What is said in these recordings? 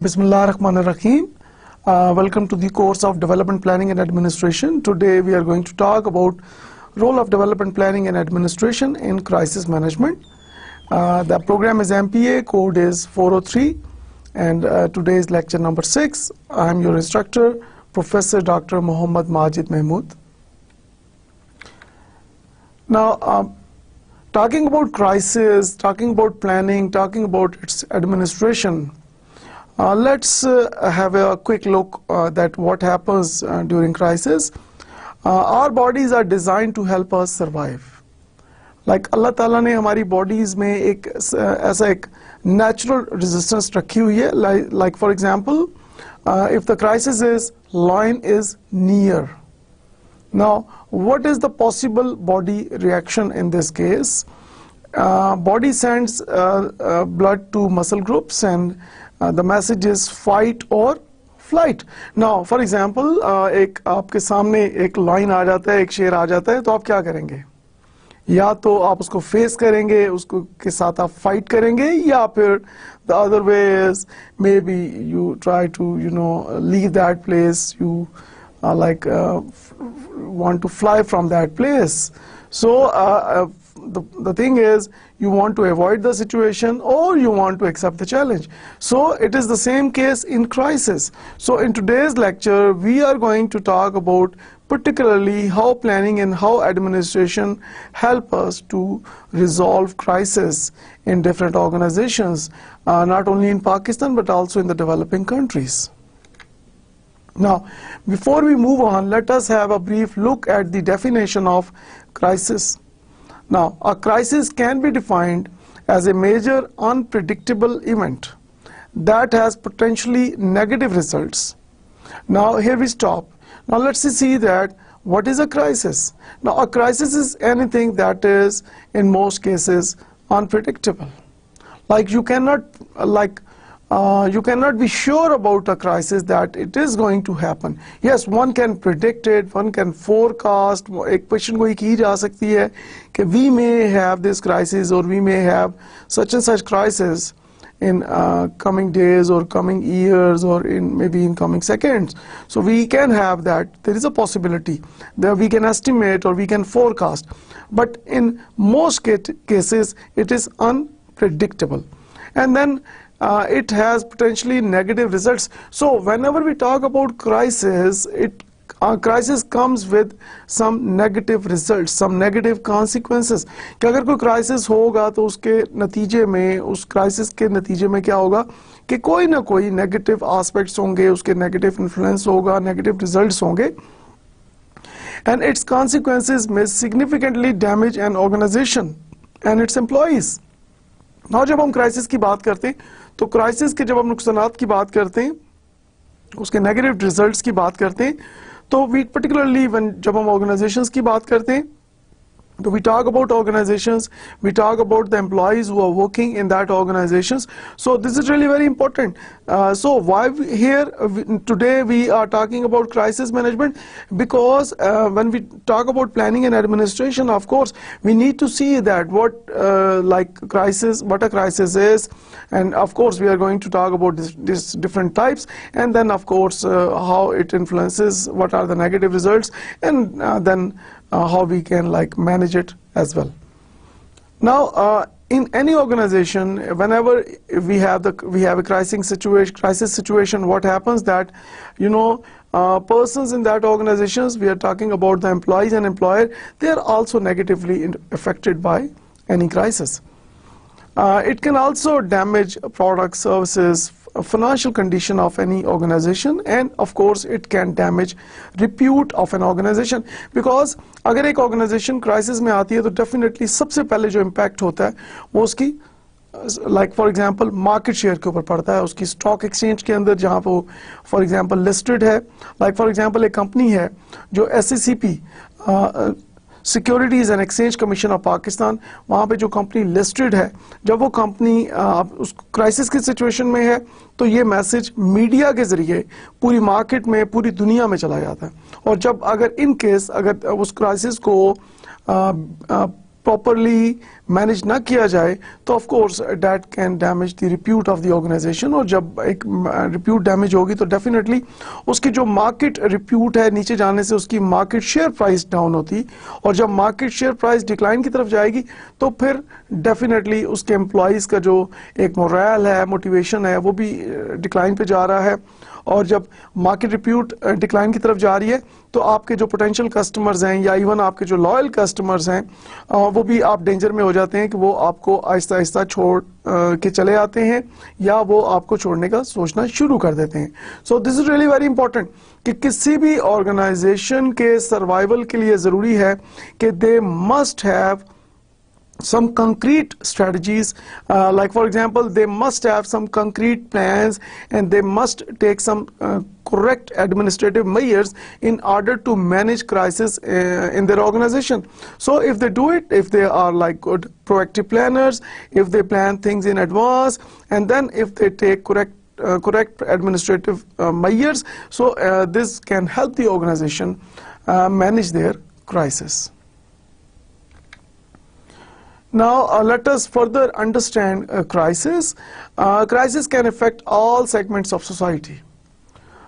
Bismillah ar-Rahman ar-Rahim. Welcome to the course of Development Planning and Administration. Today we are going to talk about role of development planning and administration in crisis management. The program is MPA, code is 403, and today is lecture number 6. I am your instructor, Professor Dr. Muhammad Majid Mahmood. Now, talking about crisis, talking about planning, talking about its administration, let's have a quick look at what happens during crisis. Our bodies are designed to help us survive. Like Allah Ta'ala ने हमारी bodies में एक ऐसा एक natural resistance रखी हुई है. Like for example, if the crisis is lion is near. Now, what is the possible body reaction in this case? Body sends blood to muscle groups and the message is fight or flight. Now, for example, एक आपके सामने एक lion आ जाता है, एक शेर आ जाता है, तो आप क्या करेंगे? या तो आप उसको फेस करेंगे, उसको के साथ आप फाइट करेंगे, या फिर the other way is maybe you try to leave that place, you want to fly from that place. So the thing is, you want to avoid the situation or you want to accept the challenge. So it is the same case in crisis. So in today's lecture, we are going to talk about particularly how planning and how administration help us to resolve crisis in different organizations, not only in Pakistan but also in the developing countries. Now, before we move on, let us have a brief look at the definition of crisis. Now, a crisis can be defined as a major unpredictable event that has potentially negative results. Now, here we stop. Now, let's see that what is a crisis. Now, a crisis is anything that is, in most cases, unpredictable. Like you cannot be sure about a crisis that it is going to happen. Yes, one can predict it, one can forecast. एक question कोई की जा सकती है कि we may have this crisis or we may have such and such crisis in coming days or coming years or maybe in coming seconds. So we can have that. There is a possibility that we can estimate or we can forecast. But in most cases, it is unpredictable. And then it has potentially negative results. So whenever we talk about crisis, crisis comes with some negative results, some negative consequences. कि अगर कोई crisis होगा तो उसके नतीजे में, उस crisis के नतीजे में क्या होगा कि कोई ना कोई negative aspects होंगे, उसके negative influence होगा, negative results होंगे. And its consequences may significantly damage an organization and its employees. Now जब हम crisis की बात करते हैं, तो crisis के जब हम नुकसानात की बात करते हैं, उसके negative results की बात करते हैं, तो we particularly जब हम organizations की बात करते हैं, so we talk about organizations, we talk about the employees who are working in that organizations. So this is really very important. So why today we are talking about crisis management? Because when we talk about planning and administration, of course, we need to see that what a crisis is, and of course we are going to talk about these different types, and then of course how it influences, what are the negative results, and then how we can manage it as well. Now, in any organization, whenever we have a crisis situation, what happens that persons in that organizations, we are talking about the employees and employer, they are also negatively affected by any crisis. It can also damage products, services, financial condition of any organization, and of course it can damage repute of an organization, because अगर एक organization crisis में आती है तो definitely सबसे पहले जो impact होता है वो उसकी like for example market share के ऊपर पड़ता है, उसकी stock exchange के अंदर जहाँ वो for example listed है, like for example एक company है जो SCCP securities and exchange commission of Pakistan, वहाँ पे जो कंपनी लिस्टेड है, जब वो कंपनी उस क्राइसिस की सिचुएशन में है तो ये मैसेज मीडिया के ज़रिए पूरी मार्केट में, पूरी दुनिया में चला जाता है। और जब अगर इन केस अगर उस क्राइसिस को प्रॉपरली मैनेज ना किया जाए तो of course that can damage the repute of the organisation, और जब एक रिप्यूट डैमेज होगी तो डेफिनेटली उसकी जो मार्केट रिप्यूट है नीचे जाने से उसकी मार्केट शेयर प्राइस डाउन होती, और जब मार्केट शेयर प्राइस डिक्लाइन की तरफ जाएगी तो फिर डेफिनेटली उसके एम्प्लॉयज़ का जो एक मोरल है, मोटिवेशन है, वो भी डिक्लाइन पे जा रहा है। और जब मार्केट रिप्यूट डिक्लाइन की तरफ जा रही है तो आपके जो पोटेंशियल कस्टमर्स हैं या इवन आपके जो लॉयल कस्टमर्स हैं वो भी आप डेंजर में हो जाते हैं कि वो आपको आहिस्ता आहिस्ता छोड़ के चले आते हैं या वो आपको छोड़ने का सोचना शुरू कर देते हैं। So this is really very important कि किसी भी ऑर्गेनाइजेशन के सर्वाइवल के लिए ज़रूरी है कि they must have some concrete strategies, like for example they must have some concrete plans and they must take some correct administrative measures in order to manage crisis in their organization. So if they do it, if they are like good proactive planners, if they plan things in advance, and then if they take correct administrative measures, so this can help the organization manage their crisis. Now let us further understand crisis. Crisis can affect all segments of society.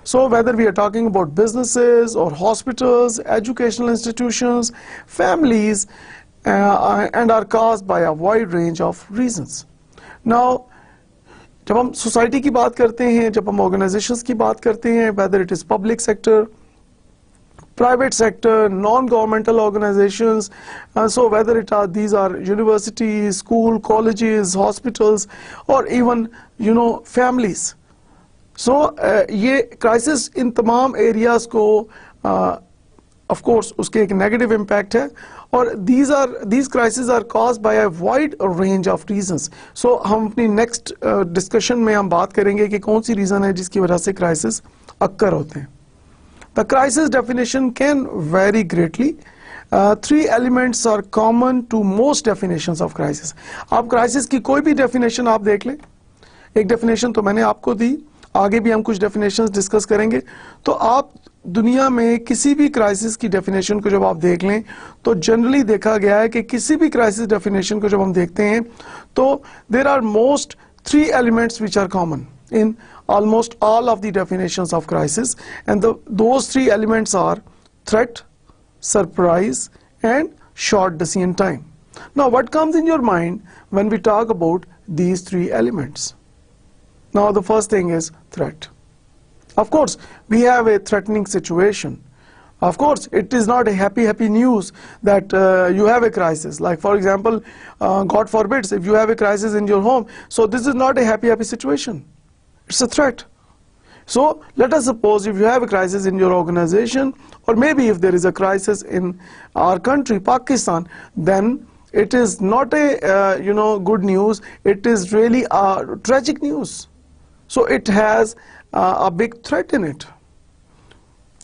So whether we are talking about businesses or hospitals, educational institutions, families, and are caused by a wide range of reasons. Now जब हम society की बात करते हैं, जब हम organisations की बात करते हैं, whether it is public sector, private sector, non-governmental organizations, so whether these are universities, school, colleges, hospitals, or even families. So ये crisis इन तमाम areas को of course उसके एक negative impact है, और these crises are caused by a wide range of reasons. So हम अपनी next discussion में हम बात करेंगे कि कौन सी reason है जिसकी वजह से crisis occur होते हैं. The crisis definition can vary greatly. Three elements are common to most definitions of crisis. आप crisis की कोई भी definition आप देख लें, एक definition तो मैंने आपको दी, आगे भी हम कुछ definitions discuss करेंगे, तो आप दुनिया में किसी भी crisis की definition को जब आप देख लें तो generally देखा गया है कि किसी भी crisis definition को जब हम देखते हैं तो there are most three elements which are common in almost all of the definitions of crisis, and those three elements are threat, surprise, and short decision time. Now what comes in your mind when we talk about these three elements? Now the first thing is threat. Of course we have a threatening situation. Of course it is not a happy news that you have a crisis. Like for example, God forbids, if you have a crisis in your home, so this is not a happy situation. It's a threat. So let us suppose if you have a crisis in your organization, or maybe if there is a crisis in our country, Pakistan, then it is not a good news. It is really a tragic news. So it has a big threat in it.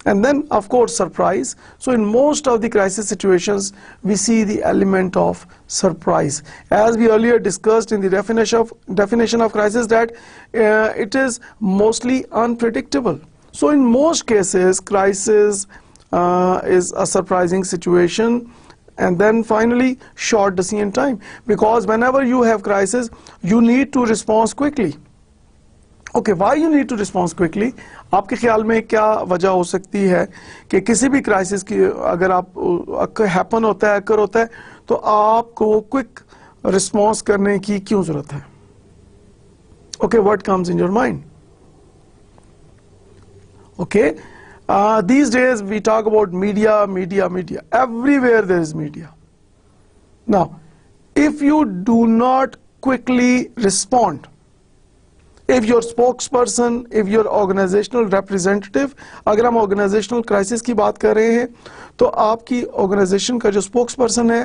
And then of course surprise. So in most of the crisis situations we see the element of surprise. As we earlier discussed in the definition of crisis, that it is mostly unpredictable. So in most cases crisis is a surprising situation. And then finally short decision time, because whenever you have crisis you need to respond quickly. Okay, why you need to respond quickly? आपके ख्याल में क्या वजह हो सकती है कि किसी भी क्राइसिस की अगर आप हैपन होता है, अकर होता है, तो आपको क्विक रिस्पॉन्स करने की क्यों जरूरत है? Okay, what comes in your mind? Okay, these days we talk about media. Everywhere there is media. Now, if you do not quickly respond, if your spokesperson, if your organizational representative, अगर हम organizational crisis की बात कर रहे हैं तो आपकी organization का जो spokesperson है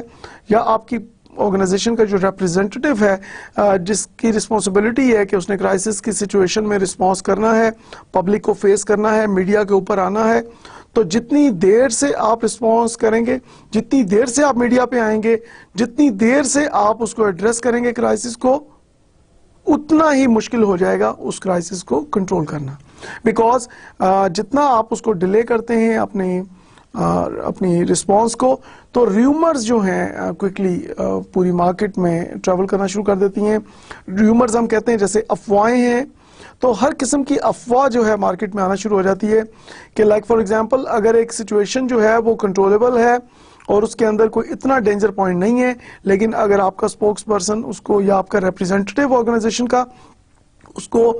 या आपकी organization का जो representative है जिसकी responsibility है कि उसने crisis की situation में response करना है, public को face करना है, media के ऊपर आना है, तो जितनी देर से आप रिस्पॉन्स करेंगे, जितनी देर से आप मीडिया पे आएंगे, जितनी देर से आप उसको एड्रेस करेंगे क्राइसिस को, उतना ही मुश्किल हो जाएगा उस क्राइसिस को कंट्रोल करना। बिकॉज जितना आप उसको डिले करते हैं अपनी रिस्पॉन्स को, तो र्यूमर्स जो हैं क्विकली पूरी मार्केट में ट्रेवल करना शुरू कर देती हैं। र्यूमर्स हम कहते हैं जैसे अफवाहें हैं, तो हर किस्म की अफवाह जो है मार्केट में आना शुरू हो जाती है कि लाइक फॉर एग्जांपल अगर एक सिचुएशन जो है वो कंट्रोलेबल है और उसके अंदर कोई इतना डेंजर पॉइंट नहीं है, लेकिन अगर आपका स्पोक्स पर्सन उसको या आपका रिप्रेजेंटेटिव ऑर्गेनाइजेशन का उसको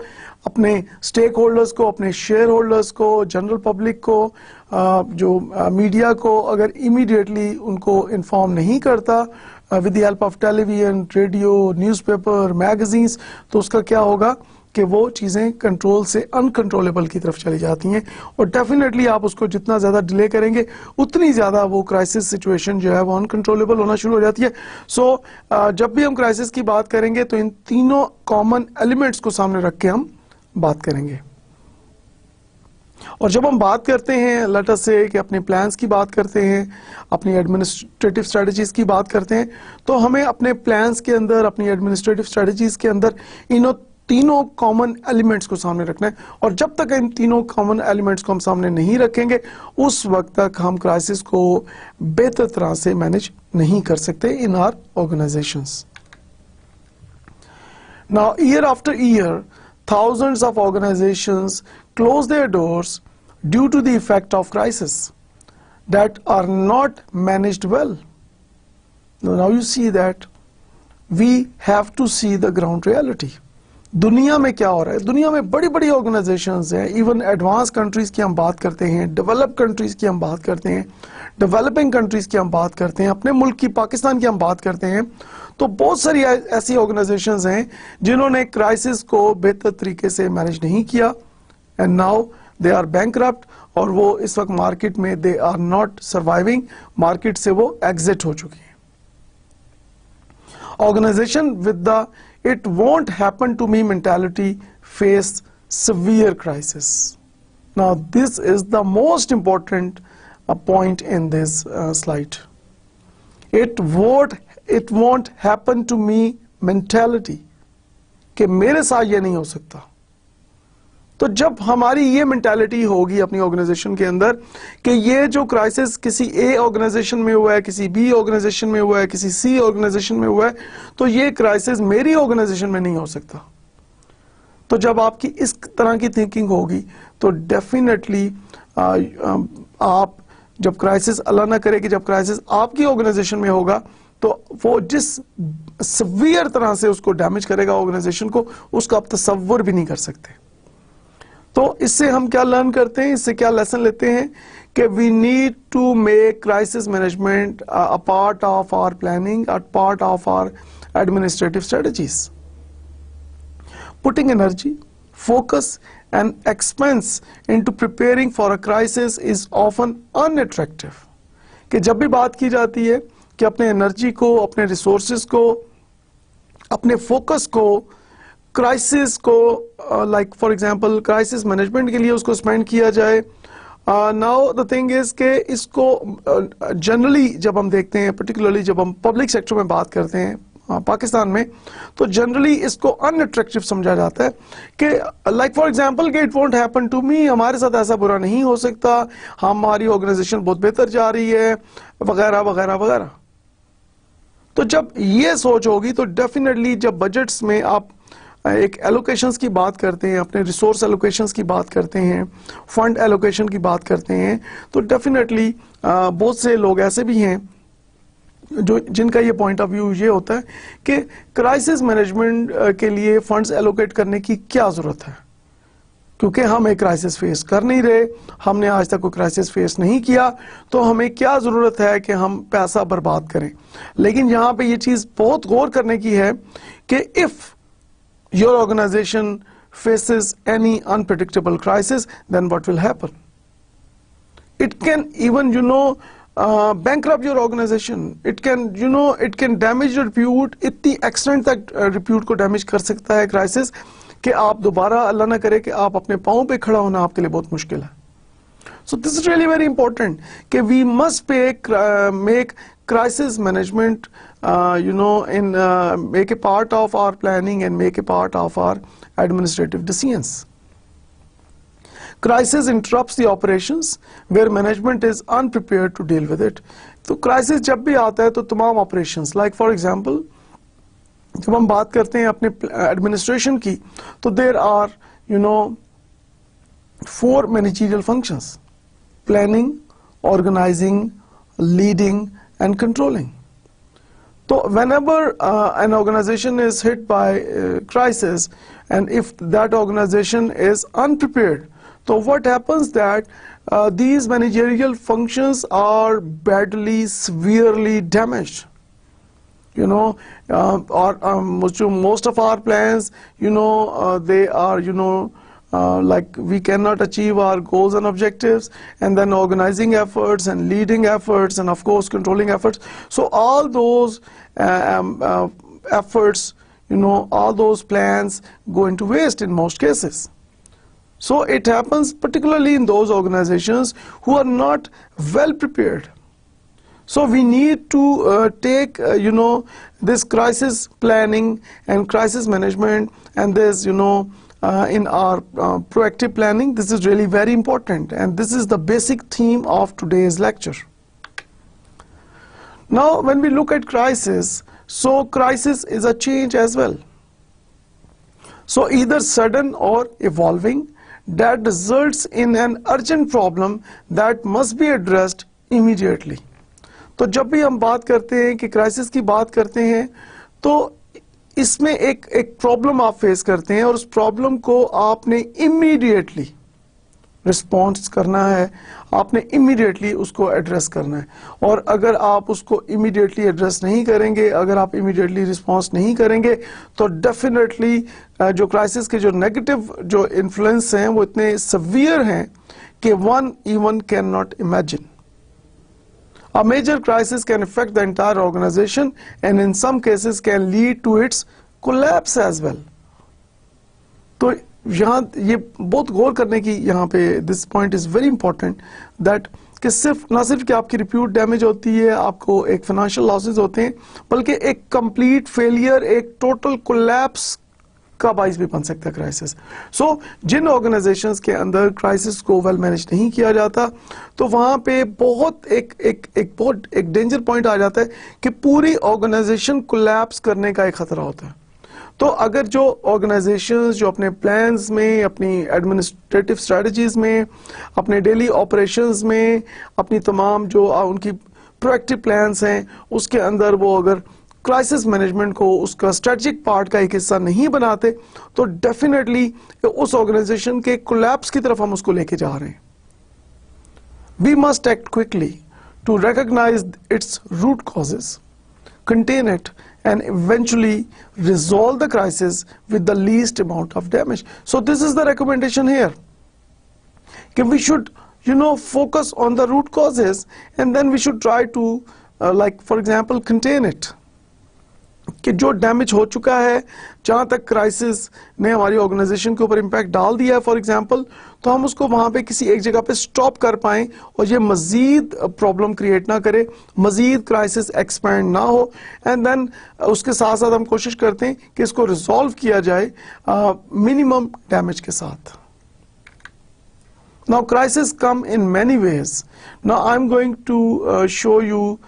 अपने स्टेक होल्डर्स को, अपने शेयर होल्डर्स को, जनरल पब्लिक को, जो मीडिया को अगर इमीडिएटली उनको इन्फॉर्म नहीं करता with the help of television, radio, newspaper, magazines, तो उसका क्या होगा कि वो चीज़ें कंट्रोल से अनकंट्रोलेबल की तरफ चली जाती हैं। और डेफिनेटली आप उसको जितना ज़्यादा डिले करेंगे उतनी ज़्यादा वो क्राइसिस सिचुएशन जो है वो अनकंट्रोलेबल होना शुरू हो जाती है। सो जब भी हम क्राइसिस की बात करेंगे तो इन तीनों कॉमन एलिमेंट्स को सामने रख के हम बात करेंगे। और जब हम बात करते हैं लेट अस से कि अपने प्लान्स की बात करते हैं, अपनी एडमिनिस्ट्रेटिव स्ट्रेटजीज की बात करते हैं, तो हमें अपने प्लान्स के अंदर, अपनी एडमिनिस्ट्रेटिव स्ट्रेटजीज के अंदर इन तीनों कॉमन एलिमेंट्स को सामने रखना है। और जब तक इन तीनों कॉमन एलिमेंट्स को हम सामने नहीं रखेंगे उस वक्त तक हम क्राइसिस को बेहतर तरह से मैनेज नहीं कर सकते in our organisations. Now year after year thousands of organizations close their doors due to the effect of crisis that are not managed well. Now you see that we have to see the ground reality. दुनिया में क्या हो रहा है? दुनिया में बड़ी बड़ी ऑर्गेनाइजेशंस हैं, इवन एडवांस कंट्रीज की हम बात करते हैं, डेवलप कंट्रीज की हम बात करते हैं, डेवलपिंग कंट्रीज की हम बात करते हैं, अपने मुल्क की पाकिस्तान की हम बात करते हैं, तो बहुत सारी ऐसी ऑर्गेनाइजेशंस हैं जिन्होंने क्राइसिस को बेहतर तरीके से मैनेज नहीं किया and now they are bankrupt, और वो इस वक्त मार्केट में they are not surviving, market से वो एग्जिट हो चुकी है। Organisation with the it won't happen to me mentality face severe crisis. Now this is the most important point in this slide. It won't happen to me mentality कि मेरे साथ ये नहीं हो सकता। तो जब हमारी ये मेंटालिटी होगी अपनी ऑर्गेनाइजेशन के अंदर कि ये जो क्राइसिस किसी ए ऑर्गेनाइजेशन में हुआ है, किसी बी ऑर्गेनाइजेशन में हुआ है, किसी सी ऑर्गेनाइजेशन में हुआ है, तो ये क्राइसिस मेरी ऑर्गेनाइजेशन में नहीं हो सकता। तो जब आपकी इस तरह की थिंकिंग होगी तो डेफिनेटली आप जब क्राइसिस, अल्लाह ना करे कि जब क्राइसिस आपकी ऑर्गेनाइजेशन में होगा तो वो जिस सीवियर तरह से उसको डैमेज करेगा ऑर्गेनाइजेशन को, उसका आप तसव्वुर भी नहीं कर सकते। तो इससे हम क्या लर्न करते हैं, इससे क्या लेसन लेते हैं कि we need to make crisis management a part of our planning, a part of our administrative strategies. Putting energy, focus and expense into preparing for a crisis is often unattractive. कि जब भी बात की जाती है कि अपने एनर्जी को, अपने रिसोर्सेज को, अपने फोकस को क्राइसिस को, like for example crisis management के लिए उसको स्पेंड किया जाए। नाउ द थिंग इज के इसको जनरली जब हम देखते हैं, पर्टिकुलरली जब हम पब्लिक सेक्टर में बात करते हैं पाकिस्तान में, तो जनरली इसको अनअट्रैक्टिव समझा जाता है कि लाइक फॉर एग्जांपल कि it won't happen to me, हमारे साथ ऐसा बुरा नहीं हो सकता, हमारी ऑर्गेनाइजेशन बहुत बेहतर जा रही है, वगैरह वगैरह वगैरह। तो जब ये सोच होगी तो डेफिनेटली जब बजट्स में आप एक एलोकेशंस की बात करते हैं, अपने रिसोर्स एलोकेशंस की बात करते हैं, फंड एलोकेशन की बात करते हैं, तो डेफिनेटली बहुत से लोग ऐसे भी हैं जो जिनका ये पॉइंट ऑफ व्यू ये होता है कि क्राइसिस मैनेजमेंट के लिए फंड्स एलोकेट करने की क्या जरूरत है, क्योंकि हम एक क्राइसिस फेस कर नहीं रहे, हमने आज तक कोई क्राइसिस फेस नहीं किया, तो हमें क्या जरूरत है कि हम पैसा बर्बाद करें। लेकिन यहाँ पे ये चीज बहुत गौर करने की है कि if your organization faces any unpredictable crisis, then what will happen? It can even, bankrupt your organization. It can, it can damage your repute. इतनी extent तक repute को damage कर सकता है crisis कि आप दोबारा, अल्लाह ना करे कि आप अपने पाँव पे खड़ा होना आपके लिए बहुत मुश्किल है। So this is really very important कि we must make crisis management make a part of our planning and make a part of our administrative decisions. Crisis interrupts the operations where management is unprepared to deal with it. तो crisis जब भी आता है तो तमाम operations, like for example जब हम बात करते हैं अपने administration की, तो there are 4 managerial functions: planning, organizing, leading and controlling. So whenever an organization is hit by crisis, and if that organization is unprepared, so what happens that these managerial functions are badly, severely damaged. Most of our plans, they are, like we cannot achieve our goals and objectives, and then organizing efforts and leading efforts and of course controlling efforts. So all those efforts, all those plans go into waste in most cases. So it happens particularly in those organizations who are not well prepared. So we need to take this crisis planning and crisis management, and this in our proactive planning. This is really very important, and this is the basic theme of today's lecture. Now when we look at crisis, so crisis is a change as well. So either sudden or evolving, that results in an urgent problem that must be addressed immediately. तो जब भी हम बात करते हैं कि crisis की बात करते हैं, तो इसमें एक प्रॉब्लम आप फेस करते हैं और उस प्रॉब्लम को आपने इमीडिएटली रिस्पॉन्स करना है, आपने इमीडिएटली उसको एड्रेस करना है. और अगर आप उसको इमीडिएटली एड्रेस नहीं करेंगे, अगर आप इमीडिएटली रिस्पॉन्स नहीं करेंगे, तो डेफिनेटली जो क्राइसिस के जो नेगेटिव जो इन्फ्लुएंस हैं वो इतने सवियर हैं कि one even can not imagine. A major crisis can affect the entire organization and in some cases can lead to its collapse as well. तो यहाँ ये बहुत गौर करने की यहाँ पे this point is very important that कि ना सिर्फ कि आपकी रिप्यूट डैमेज होती है, आपको एक फाइनेंशियल लॉसेस होते हैं, बल्कि एक कंप्लीट फेलियर, एक टोटल कोलैप्स का बाइस भी बन सकता है क्राइसिस. सो जिन ऑर्गेनाइजेशंस के अंदर क्राइसिस को वेल मैनेज नहीं किया जाता, तो वहां पे बहुत एक डेंजर पॉइंट आ जाता है कि पूरी ऑर्गेनाइजेशन कोलैप्स करने का एक खतरा होता है. तो अगर जो ऑर्गेनाइजेशंस जो अपने प्लान्स में, अपनी एडमिनिस्ट्रेटिव स्ट्रेटजीज में, अपने डेली ऑपरेशंस में, अपनी तमाम जो उनकी प्रोएक्टिव प्लान्स हैं उसके अंदर वो अगर क्राइसिस मैनेजमेंट को उसका स्ट्रेटेजिक पार्ट का एक हिस्सा नहीं बनाते, तो डेफिनेटली उस ऑर्गेनाइजेशन के कोलैप्स की तरफ हम उसको लेके जा रहे हैं. We must act quickly to recognise its root causes, contain it and eventually resolve the crisis with the least amount of damage. So this is the recommendation here. We should focus on the root causes and then we should try to like for example contain it. कि जो damage हो चुका है, जहाँ तक crisis ने हमारी organisation के ऊपर इम्पैक्ट डाल दिया है फॉर एग्जांपल, तो हम उसको वहाँ पे किसी एक जगह पे स्टॉप कर पाएं और ये मज़ीद प्रॉब्लम क्रिएट ना करे, मज़ीद क्राइसिस एक्सपैंड ना हो, एंड देन उसके साथ साथ हम कोशिश करते हैं कि इसको रिजॉल्व किया जाए मिनिमम डैमेज के साथ. Now crisis come in many ways. Now I'm going to show you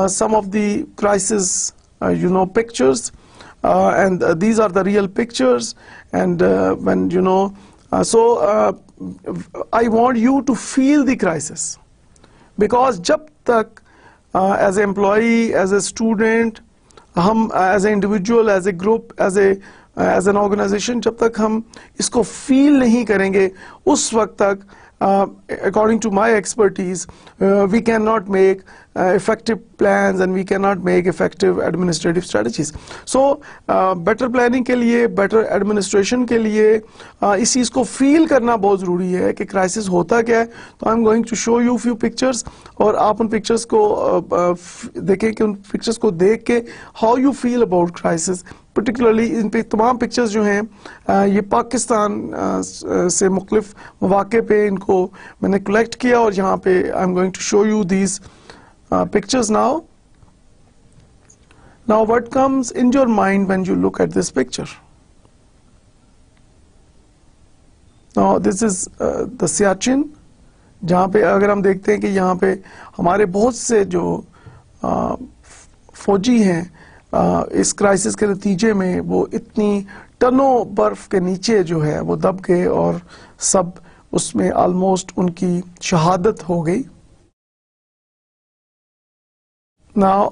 some of the crisis pictures, and these are the real pictures, and when so I want you to feel the crisis, because jab tak as an employee, as a student, hum as an individual, as a group, as an organization, जब तक हम इसको feel नहीं करेंगे, उस वक्त तक according to my expertise, we cannot make effective plans and we cannot make effective administrative strategies. So better planning के लिए, better administration के लिए इस चीज़ को feel करना बहुत ज़रूरी है कि crisis होता क्या है. तो I'm going to show you few pictures, और आप उन pictures को देखें कि उन pictures को देख के how you feel about crisis, particularly इन पे तमाम पिक्चर्स जो हैं ये पाकिस्तान से मुख्तलिफ मौके पे इनको मैंने कलेक्ट किया और यहाँ पे I am going to show you these pictures now. Now what comes in your mind when you look at this picture? Now this is the Siachen, जहाँ पे अगर हम देखते हैं कि यहाँ पे हमारे बहुत से जो फौजी हैं इस क्राइसिस के नतीजे में वो इतनी टनों बर्फ के नीचे जो है वो दब गए और सब उसमें ऑलमोस्ट उनकी शहादत हो गई. नाउ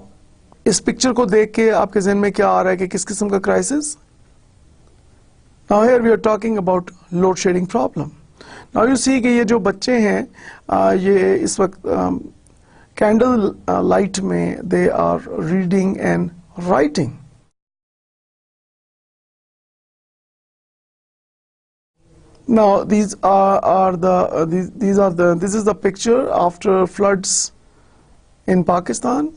इस पिक्चर को देख के आपके ज़हन में क्या आ रहा है कि किस किस्म का crisis? Now here we are talking about load shedding problem. Now you see कि ये जो बच्चे हैं ये इस वक्त कैंडल लाइट में they are reading and writing. Now this is the picture after floods in Pakistan.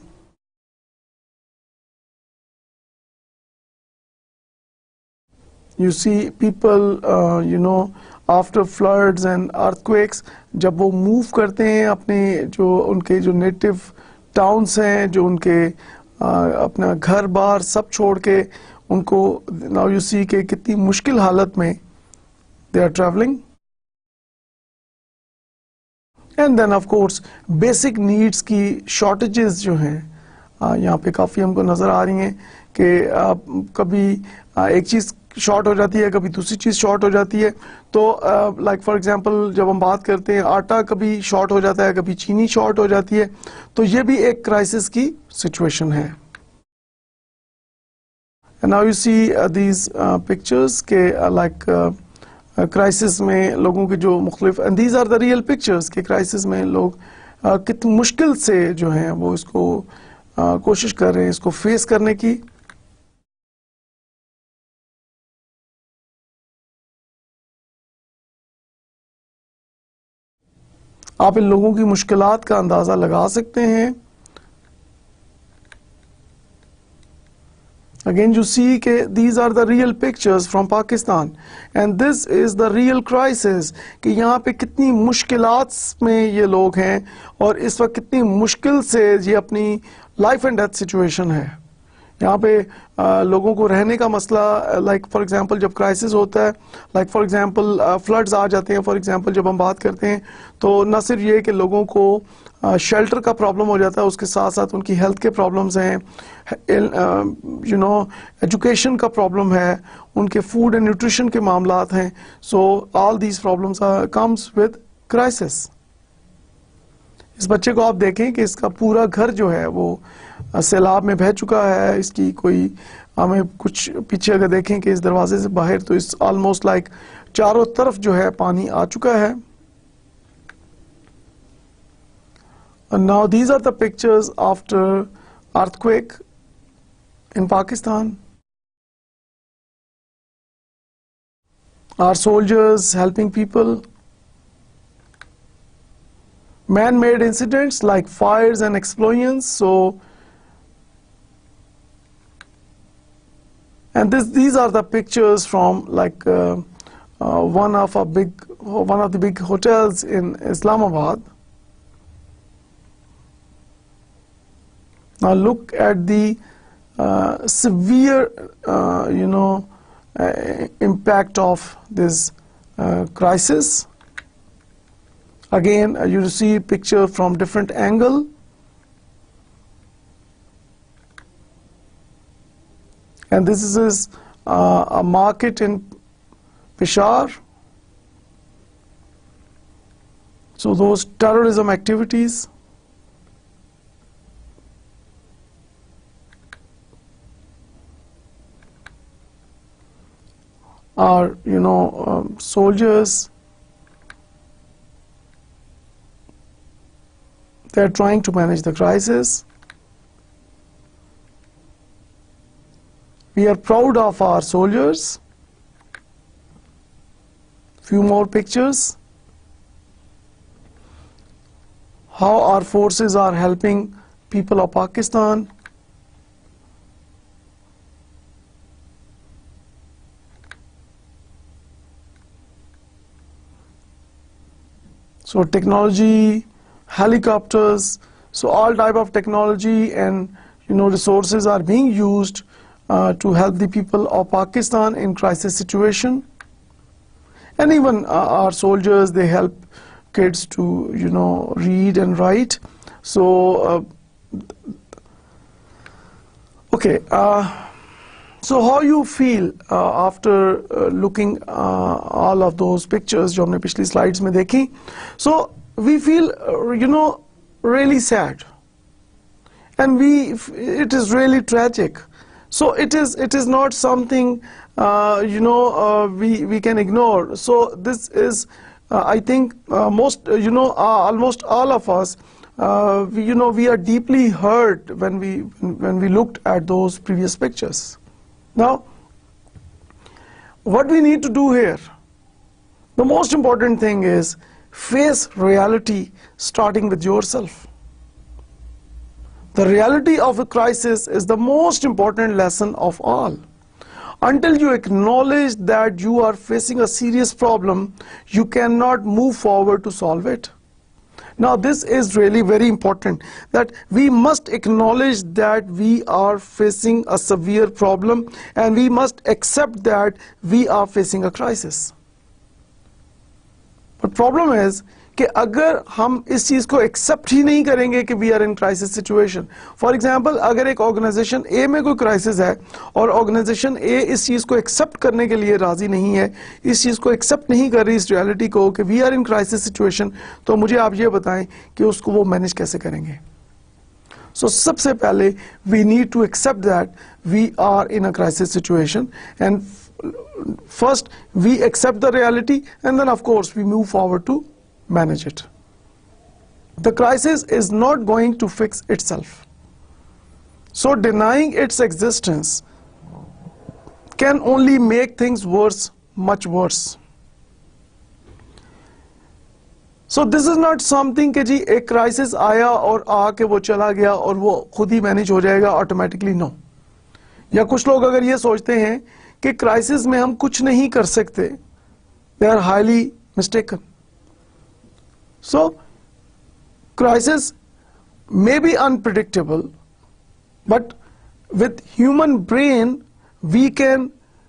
You see people, after floods and earthquakes, जब वो move करते हैं अपने जो उनके जो native towns हैं, जो उनके अपना घर बार सब छोड़ के उनको now you see कि कितनी मुश्किल हालत में they are traveling. And then of course basic needs की shortages जो हैं यहाँ पे काफ़ी हमको नज़र आ रही हैं कि कभी एक चीज़ शॉर्ट हो जाती है, कभी दूसरी चीज़ शॉर्ट हो जाती है. तो लाइक फॉर एग्जांपल जब हम बात करते हैं आटा कभी शॉर्ट हो जाता है, कभी चीनी शॉर्ट हो जाती है, तो ये भी एक क्राइसिस की सिचुएशन है. And now you see these pictures के लाइक क्राइसिस में लोगों के जो मुख्तलिफ, and these are the real pictures के क्राइसिस में लोग कितनी मुश्किल से जो हैं वो इसको कोशिश कर रहे हैं इसको फेस करने की. आप इन लोगों की मुश्किलात का अंदाज़ा लगा सकते हैं. Again you see कि these are the real pictures from Pakistan and this is the real crisis कि यहाँ पे कितनी मुश्किलात में ये लोग हैं और इस वक्त कितनी मुश्किल से ये अपनी लाइफ एंड डेथ सिचुएशन है. यहाँ पे लोगों को रहने का मसला, लाइक फॉर एग्जांपल जब क्राइसिस होता है, लाइक फॉर एग्जांपल फ्लड्स आ जाते हैं, फॉर एग्जांपल जब हम बात करते हैं तो न सिर्फ ये कि लोगों को शेल्टर का प्रॉब्लम हो जाता है, उसके साथ साथ उनकी हेल्थ के प्रॉब्लम्स हैं, एजुकेशन का प्रॉब्लम है, उनके फूड एंड न्यूट्रिशन के मामलात हैं. So all these problems comes with crisis. इस बच्चे को आप देखें कि इसका पूरा घर जो है वो सैलाब में बह चुका है. इसकी कोई हमें कुछ पीछे अगर देखें कि इस दरवाजे से बाहर तो इस ऑलमोस्ट लाइक चारों तरफ जो है पानी आ चुका है. And now these are the pictures after earthquake in Pakistan. Our soldiers helping people. Man-made incidents like fires and explosions. So, and these are the pictures from like one of the big hotels in Islamabad. Now look at the severe, impact of this crisis. Again, you see picture from different angle. And this is a market in Peshawar. So those terrorism activities. Are soldiers, they are trying to manage the crisis. We are proud of our soldiers. Few more pictures. How our forces are helping people of Pakistan. So technology, helicopters, so all type of technology and resources are being used to help the people of Pakistan in crisis situation. And even our soldiers, they help kids to read and write. So okay, so how you feel after looking all of those pictures जो हमने पिछली slides में देखी? So we feel really sad, and it is really tragic. So it is not something we can ignore. So this is I think almost all of us we are deeply hurt when we looked at those previous pictures. Now, what we need to do here, the most important thing is face reality, starting with yourself. The reality of a crisis is the most important lesson of all. Until you acknowledge that you are facing a serious problem, you cannot move forward to solve it. Now, this is really very important, that we must acknowledge that we are facing a severe problem, and we must accept that we are facing a crisis. But problem is कि अगर हम इस चीज़ को accept ही नहीं करेंगे कि we are in crisis situation. For example, अगर एक ऑर्गेनाइजेशन ए में कोई क्राइसिस है और ऑर्गेनाइजेशन ए इस चीज़ को एक्सेप्ट करने के लिए राजी नहीं है, इस चीज़ को एक्सेप्ट नहीं कर रही, इस रियलिटी को कि we are in crisis situation, तो मुझे आप ये बताएं कि उसको वो मैनेज कैसे करेंगे. सो सबसे पहले we need to accept that we are in a crisis situation, and first we accept the reality, and then of course we move forward to manage it. The crisis is not going to fix itself. So denying its existence can only make things worse, much worse. So this is not something कि जी एक crisis आया और आके वो चला गया और वो खुद ही मैनेज हो जाएगा ऑटोमेटिकली. नो. या कुछ लोग अगर ये सोचते हैं कि क्राइसिस में हम कुछ नहीं कर सकते, they are highly mistaken. So, crisis may be unpredictable, but with human brain, we can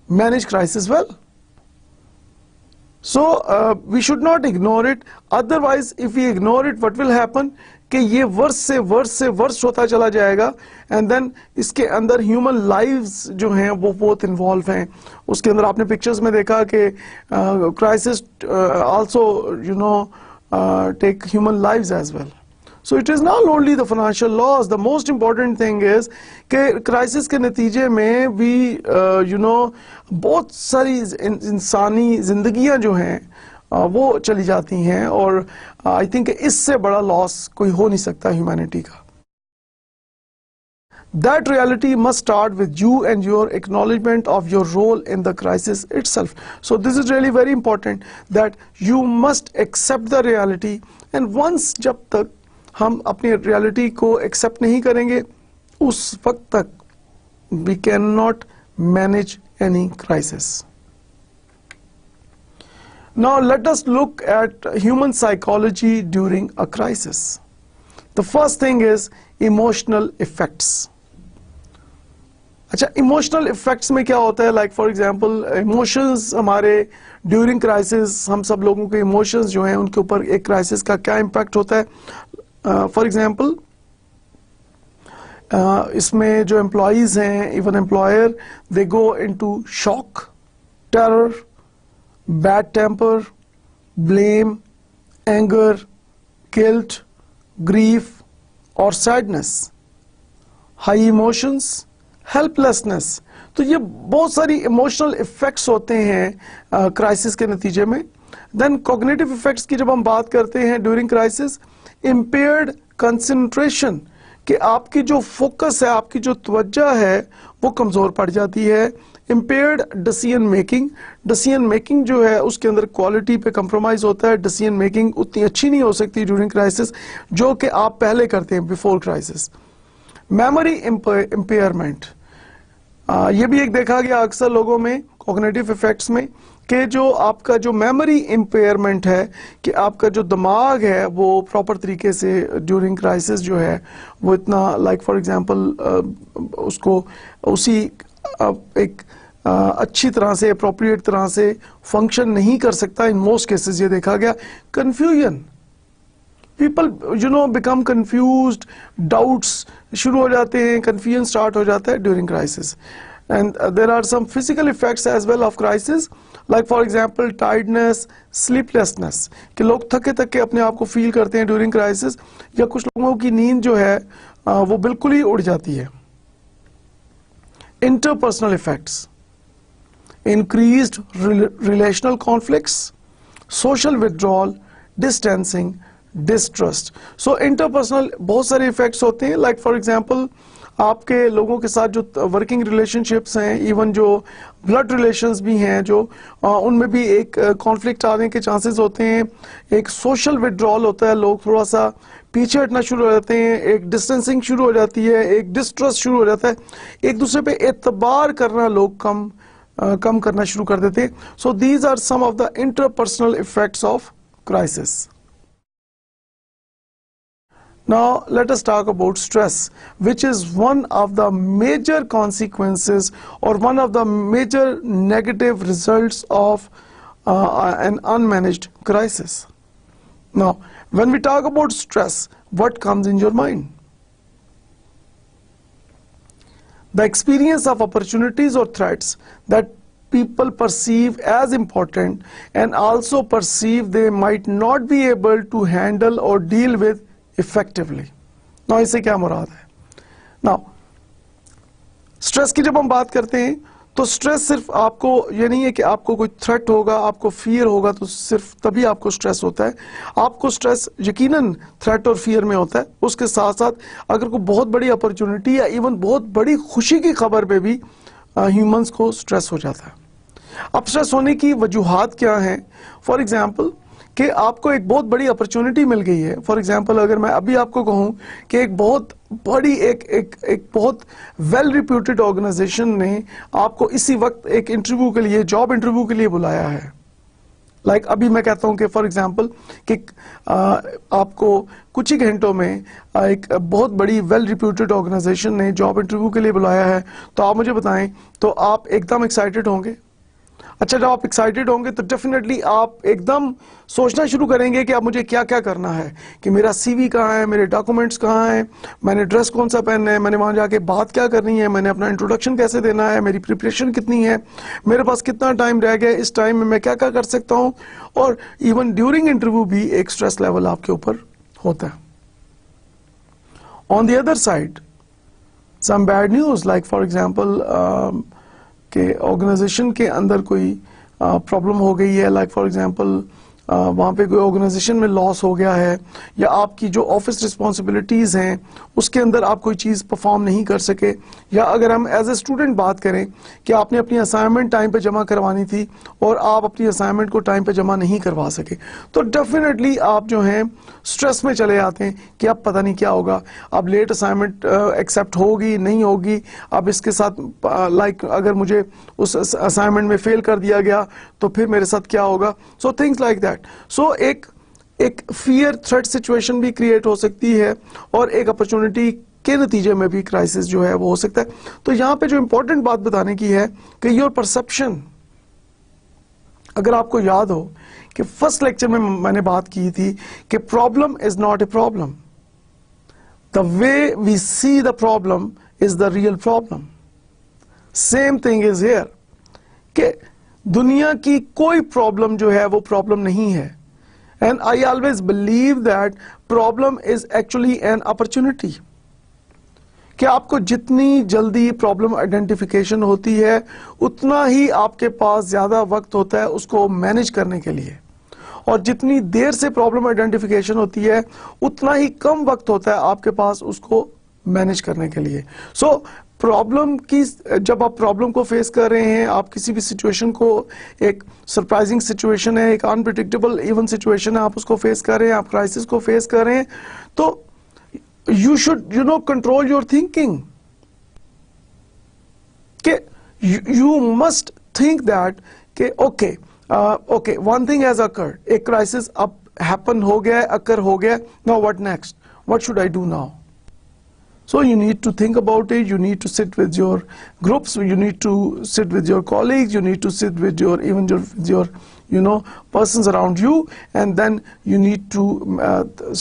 manage crisis well. So, we should not ignore it. Otherwise, if we ignore it, what will happen? कि ये वर्ष से वर्ष होता चला जाएगा, and then इसके अंदर human lives जो हैं वो बहुत involved हैं. उसके अंदर आपने pictures में देखा कि crisis also take human lives as well. So it is not only the financial loss. The most important thing is कि crisis के नतीजे में भी बहुत सारी इंसानी जिंदगियां जो हैं वो चली जाती हैं, और I think इससे बड़ा loss कोई हो नहीं सकता humanity का. That reality must start with you and your acknowledgement of your role in the crisis itself. So this is really very important, that you must accept the reality, and once जब तक हम अपनी reality को accept नहीं करेंगे, उस वक्त तक we cannot manage any crisis. Now let us look at human psychology during a crisis. The first thing is emotional effects. अच्छा, इमोशनल इफेक्ट्स में क्या होता है? लाइक फॉर एग्जांपल, इमोशंस हमारे ड्यूरिंग क्राइसिस, हम सब लोगों के इमोशंस जो हैं उनके ऊपर एक क्राइसिस का क्या इम्पैक्ट होता है. फॉर एग्जांपल, इसमें जो एम्प्लॉयज हैं, even employer, they go into shock, terror, bad temper, blame, anger, guilt, grief और सैडनेस, हाई इमोशंस, हेल्पलेसनेस. तो ये बहुत सारी इमोशनल इफेक्ट्स होते हैं क्राइसिस के नतीजे में. देन कॉग्निटिव इफेक्ट्स की जब हम बात करते हैं ड्यूरिंग क्राइसिस, इम्पेयर्ड कंसंट्रेशन, कि आपकी जो फोकस है, आपकी जो तवज्जो है वो कमज़ोर पड़ जाती है. इम्पेयर्ड डिसीजन मेकिंग जो है उसके अंदर क्वालिटी पे कंप्रोमाइज़ होता है. डिसीजन मेकिंग उतनी अच्छी नहीं हो सकती ड्यूरिंग क्राइसिस जो कि आप पहले करते हैं बिफोर क्राइसिस. मेमोरी इम्पेयरमेंट, ये भी एक देखा गया अक्सर लोगों में कॉग्निटिव इफेक्ट्स में, कि जो आपका जो मेमोरी इम्पेयरमेंट है, कि आपका जो दिमाग है वो प्रॉपर तरीके से ड्यूरिंग क्राइसिस जो है वो इतना लाइक फॉर एग्जांपल उसको उसी एक अच्छी तरह से अप्रोप्रिएट तरह से फंक्शन नहीं कर सकता। इन मोस्ट केसेस ये देखा गया। Confusion, people become confused, doubts शुरू हो जाते हैं, कंफ्यूजन स्टार्ट हो जाता है during crisis. And there are some physical effects as well of crisis, like for example tiredness, sleeplessness, कि लोग थके थके अपने आप को फील करते हैं ड्यूरिंग क्राइसिस, या कुछ लोगों की नींद जो है वो बिल्कुल ही उड़ जाती है। Interpersonal effects, increased relational conflicts, social withdrawal, distancing, distrust. So interpersonal बहुत सारे इफेक्ट्स होते हैं, लाइक फॉर एग्जांपल आपके लोगों के साथ जो वर्किंग रिलेशनशिप्स हैं, इवन जो ब्लड रिलेशंस भी हैं, जो उनमें भी एक कॉन्फ्लिक्ट आने के चांसेस होते हैं। एक सोशल विड्रॉल होता है, लोग थोड़ा सा पीछे हटना शुरू हो जाते हैं, एक डिस्टेंसिंग शुरू हो जाती है, एक डिस्ट्रस्ट शुरू हो जाता है, एक दूसरे पे एतबार करना लोग कम करना शुरू कर देते हैं। So these are some of the interpersonal effects of crisis. Now let us talk about stress, which is one of the major consequences or one of the major negative results of an unmanaged crisis. Now, when we talk about stress, what comes in your mind? The experience of opportunities or threats that people perceive as important and also perceive they might not be able to handle or deal with effectively. Now इससे क्या मुराद है? Now stress की जब हम बात करते हैं तो स्ट्रेस सिर्फ आपको ये नहीं है कि आपको कोई थ्रेट होगा, आपको फियर होगा तो सिर्फ तभी आपको स्ट्रेस होता है। आपको स्ट्रेस यकीनन थ्रेट और फियर में होता है, उसके साथ साथ अगर कोई बहुत बड़ी अपॉर्चुनिटी या इवन बहुत बड़ी खुशी की खबर पे भी ह्यूमंस को स्ट्रेस हो जाता है। अब स्ट्रेस होने की वजूहात क्या हैं? फॉर एग्जाम्पल कि आपको एक बहुत बड़ी अपॉर्चुनिटी मिल गई है। फॉर एग्जांपल अगर मैं अभी आपको कहूं कि एक बहुत बड़ी एक बहुत वेल रिप्यूटेड ऑर्गेनाइजेशन ने आपको इसी वक्त एक इंटरव्यू के लिए, जॉब इंटरव्यू के लिए बुलाया है। लाइक अभी मैं कहता हूं कि फॉर एग्जांपल कि आपको कुछ ही घंटों में एक बहुत बड़ी वेल रिप्यूटेड ऑर्गेनाइजेशन ने जॉब इंटरव्यू के लिए बुलाया है, तो आप मुझे बताएं, तो आप एकदम एक्साइटेड होंगे? अच्छा, जब आप एक्साइटेड होंगे तो डेफिनेटली आप एकदम सोचना शुरू करेंगे कि अब मुझे क्या क्या करना है, कि मेरा सीवी कहाँ है, मेरे डॉक्यूमेंट्स कहाँ हैं, मैंने ड्रेस कौन सा पहनना है, मैंने वहाँ जाके बात क्या करनी है, मैंने अपना इंट्रोडक्शन कैसे देना है, मेरी प्रिपरेशन कितनी है, मेरे पास कितना टाइम रह गया, इस टाइम में मैं क्या क्या कर सकता हूँ। और इवन ड्यूरिंग इंटरव्यू भी एक स्ट्रेस लेवल आपके ऊपर होता है। On the other side some bad news, like for example कि ऑर्गेनाइजेशन के अंदर कोई प्रॉब्लम हो गई है, लाइक फॉर एग्जांपल वहाँ पे कोई ऑर्गेनाइजेशन में लॉस हो गया है, या आपकी जो ऑफिस रिस्पॉन्सिबिलिटीज़ हैं उसके अंदर आप कोई चीज़ परफॉर्म नहीं कर सके, या अगर हम एज ए स्टूडेंट बात करें कि आपने अपनी असाइनमेंट टाइम पे जमा करवानी थी और आप अपनी असाइनमेंट को टाइम पे जमा नहीं करवा सके, तो डेफिनेटली आप जो हैं स्ट्रेस में चले जाते हैं कि अब पता नहीं क्या होगा, अब लेट असाइनमेंट एक्सेप्ट होगी नहीं होगी, अब इसके साथ लाइक अगर मुझे उस असाइनमेंट में फेल कर दिया गया तो फिर मेरे साथ क्या होगा। So things like that. So एक फियर थ्रेट सिचुएशन भी क्रिएट हो सकती है और एक अपॉर्चुनिटी के नतीजे में भी क्राइसिस जो है वो हो सकता है। तो यहां पे जो इंपॉर्टेंट बात बताने की है कि योर परसेप्शन, अगर आपको याद हो कि फर्स्ट लेक्चर में मैंने बात की थी कि problem is not a problem, the way we see the problem is the real problem. Same thing is here कि दुनिया की कोई प्रॉब्लम जो है वो प्रॉब्लम नहीं है, and I always believe that problem is actually an opportunity. कि आपको जितनी जल्दी प्रॉब्लम आइडेंटिफिकेशन होती है उतना ही आपके पास ज्यादा वक्त होता है उसको मैनेज करने के लिए, और जितनी देर से प्रॉब्लम आइडेंटिफिकेशन होती है उतना ही कम वक्त होता है आपके पास उसको मैनेज करने के लिए। सो प्रॉब्लम की, जब आप प्रॉब्लम को फेस कर रहे हैं, आप किसी भी सिचुएशन को, एक सरप्राइजिंग सिचुएशन है, एक अनप्रिडिक्टेबल इवन सिचुएशन है, आप उसको फेस कर रहे हैं, आप क्राइसिस को फेस कर रहे हैं, तो you should control your thinking. कि you must think that कि okay, okay, one thing has occurred, एक क्राइसिस अब हैपन हो गया है, अकर हो गया, now what next, what should I do now? So you need to think about it, you need to sit with your groups, you need to sit with your colleagues, you need to sit with your persons around you, and then you need to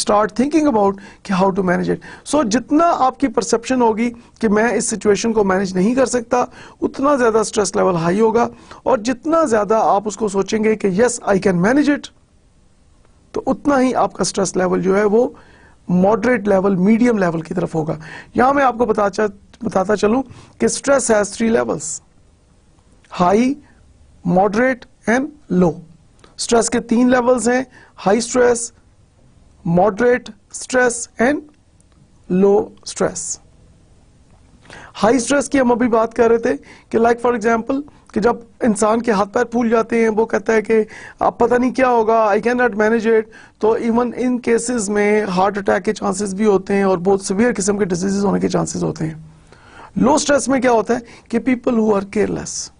start thinking about कि how to manage it. So जितना आपकी perception होगी कि मैं इस situation को manage नहीं कर सकता, उतना ज़्यादा stress level high होगा, और जितना ज़्यादा आप उसको सोचेंगे कि yes I can manage it, तो उतना ही आपका stress level जो है वो मॉडरेट लेवल, मीडियम लेवल की तरफ होगा। यहां मैं आपको बताता चलूं कि stress has 3 levels, high, moderate and low. Stress के 3 लेवल्स हैं, high stress, moderate stress and low stress. High stress की हम अभी बात कर रहे थे कि लाइक फॉर एग्जांपल कि जब इंसान के हाथ पैर फूल जाते हैं, वो कहता है कि अब पता नहीं क्या होगा, I can not manage it. तो इवन इन केसेस में हार्ट अटैक के चांसेस भी होते हैं और बहुत सीवियर किस्म के डिजीजेस होने के चांसेस होते हैं। लो स्ट्रेस में क्या होता है कि पीपल हु आर केयरलेस,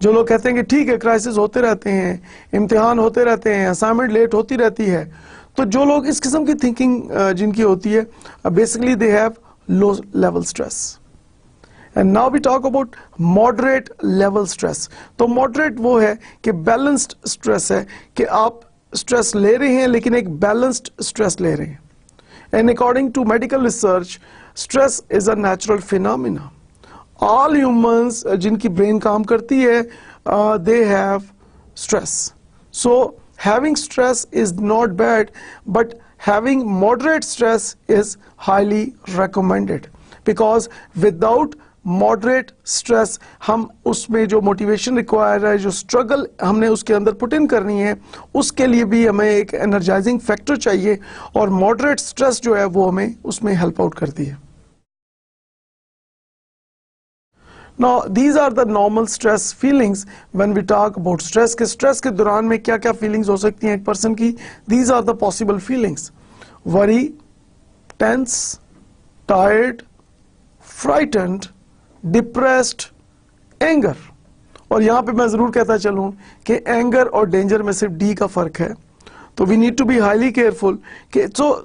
जो लोग कहते हैं कि ठीक है क्राइसिस होते रहते हैं, इम्तिहान होते रहते हैं, असाइनमेंट लेट होती रहती है, तो जो लोग इस किस्म की थिंकिंग जिनकी होती है, basically they have low level stress. And now we talk about moderate level stress. तो moderate वो है कि balanced stress है कि आप stress ले रहे हैं लेकिन एक balanced stress ले रहे हैं। And according to medical research, stress is a natural phenomena. All humans जिनकी brain काम करती है, they have stress. So having stress is not bad, but having moderate stress is highly recommended, because without moderate stress हम उसमें जो motivation require है, जो struggle हमने उसके अंदर पुट इन करनी है, उसके लिए भी हमें एक एनर्जाइजिंग फैक्टर चाहिए, और मॉडरेट स्ट्रेस जो है वो हमें उसमें हेल्प आउट करती है। Now these are the normal stress feelings when we talk about stress के स्ट्रेस के दौरान में क्या क्या फीलिंग्स हो सकती हैं एक पर्सन की। These are the possible feelings: worry, tense, tired, frightened, depressed, anger. और यहां पे मैं जरूर कहता चलूं कि एंगर और डेंजर में सिर्फ डी का फर्क है, तो we need to be highly careful कि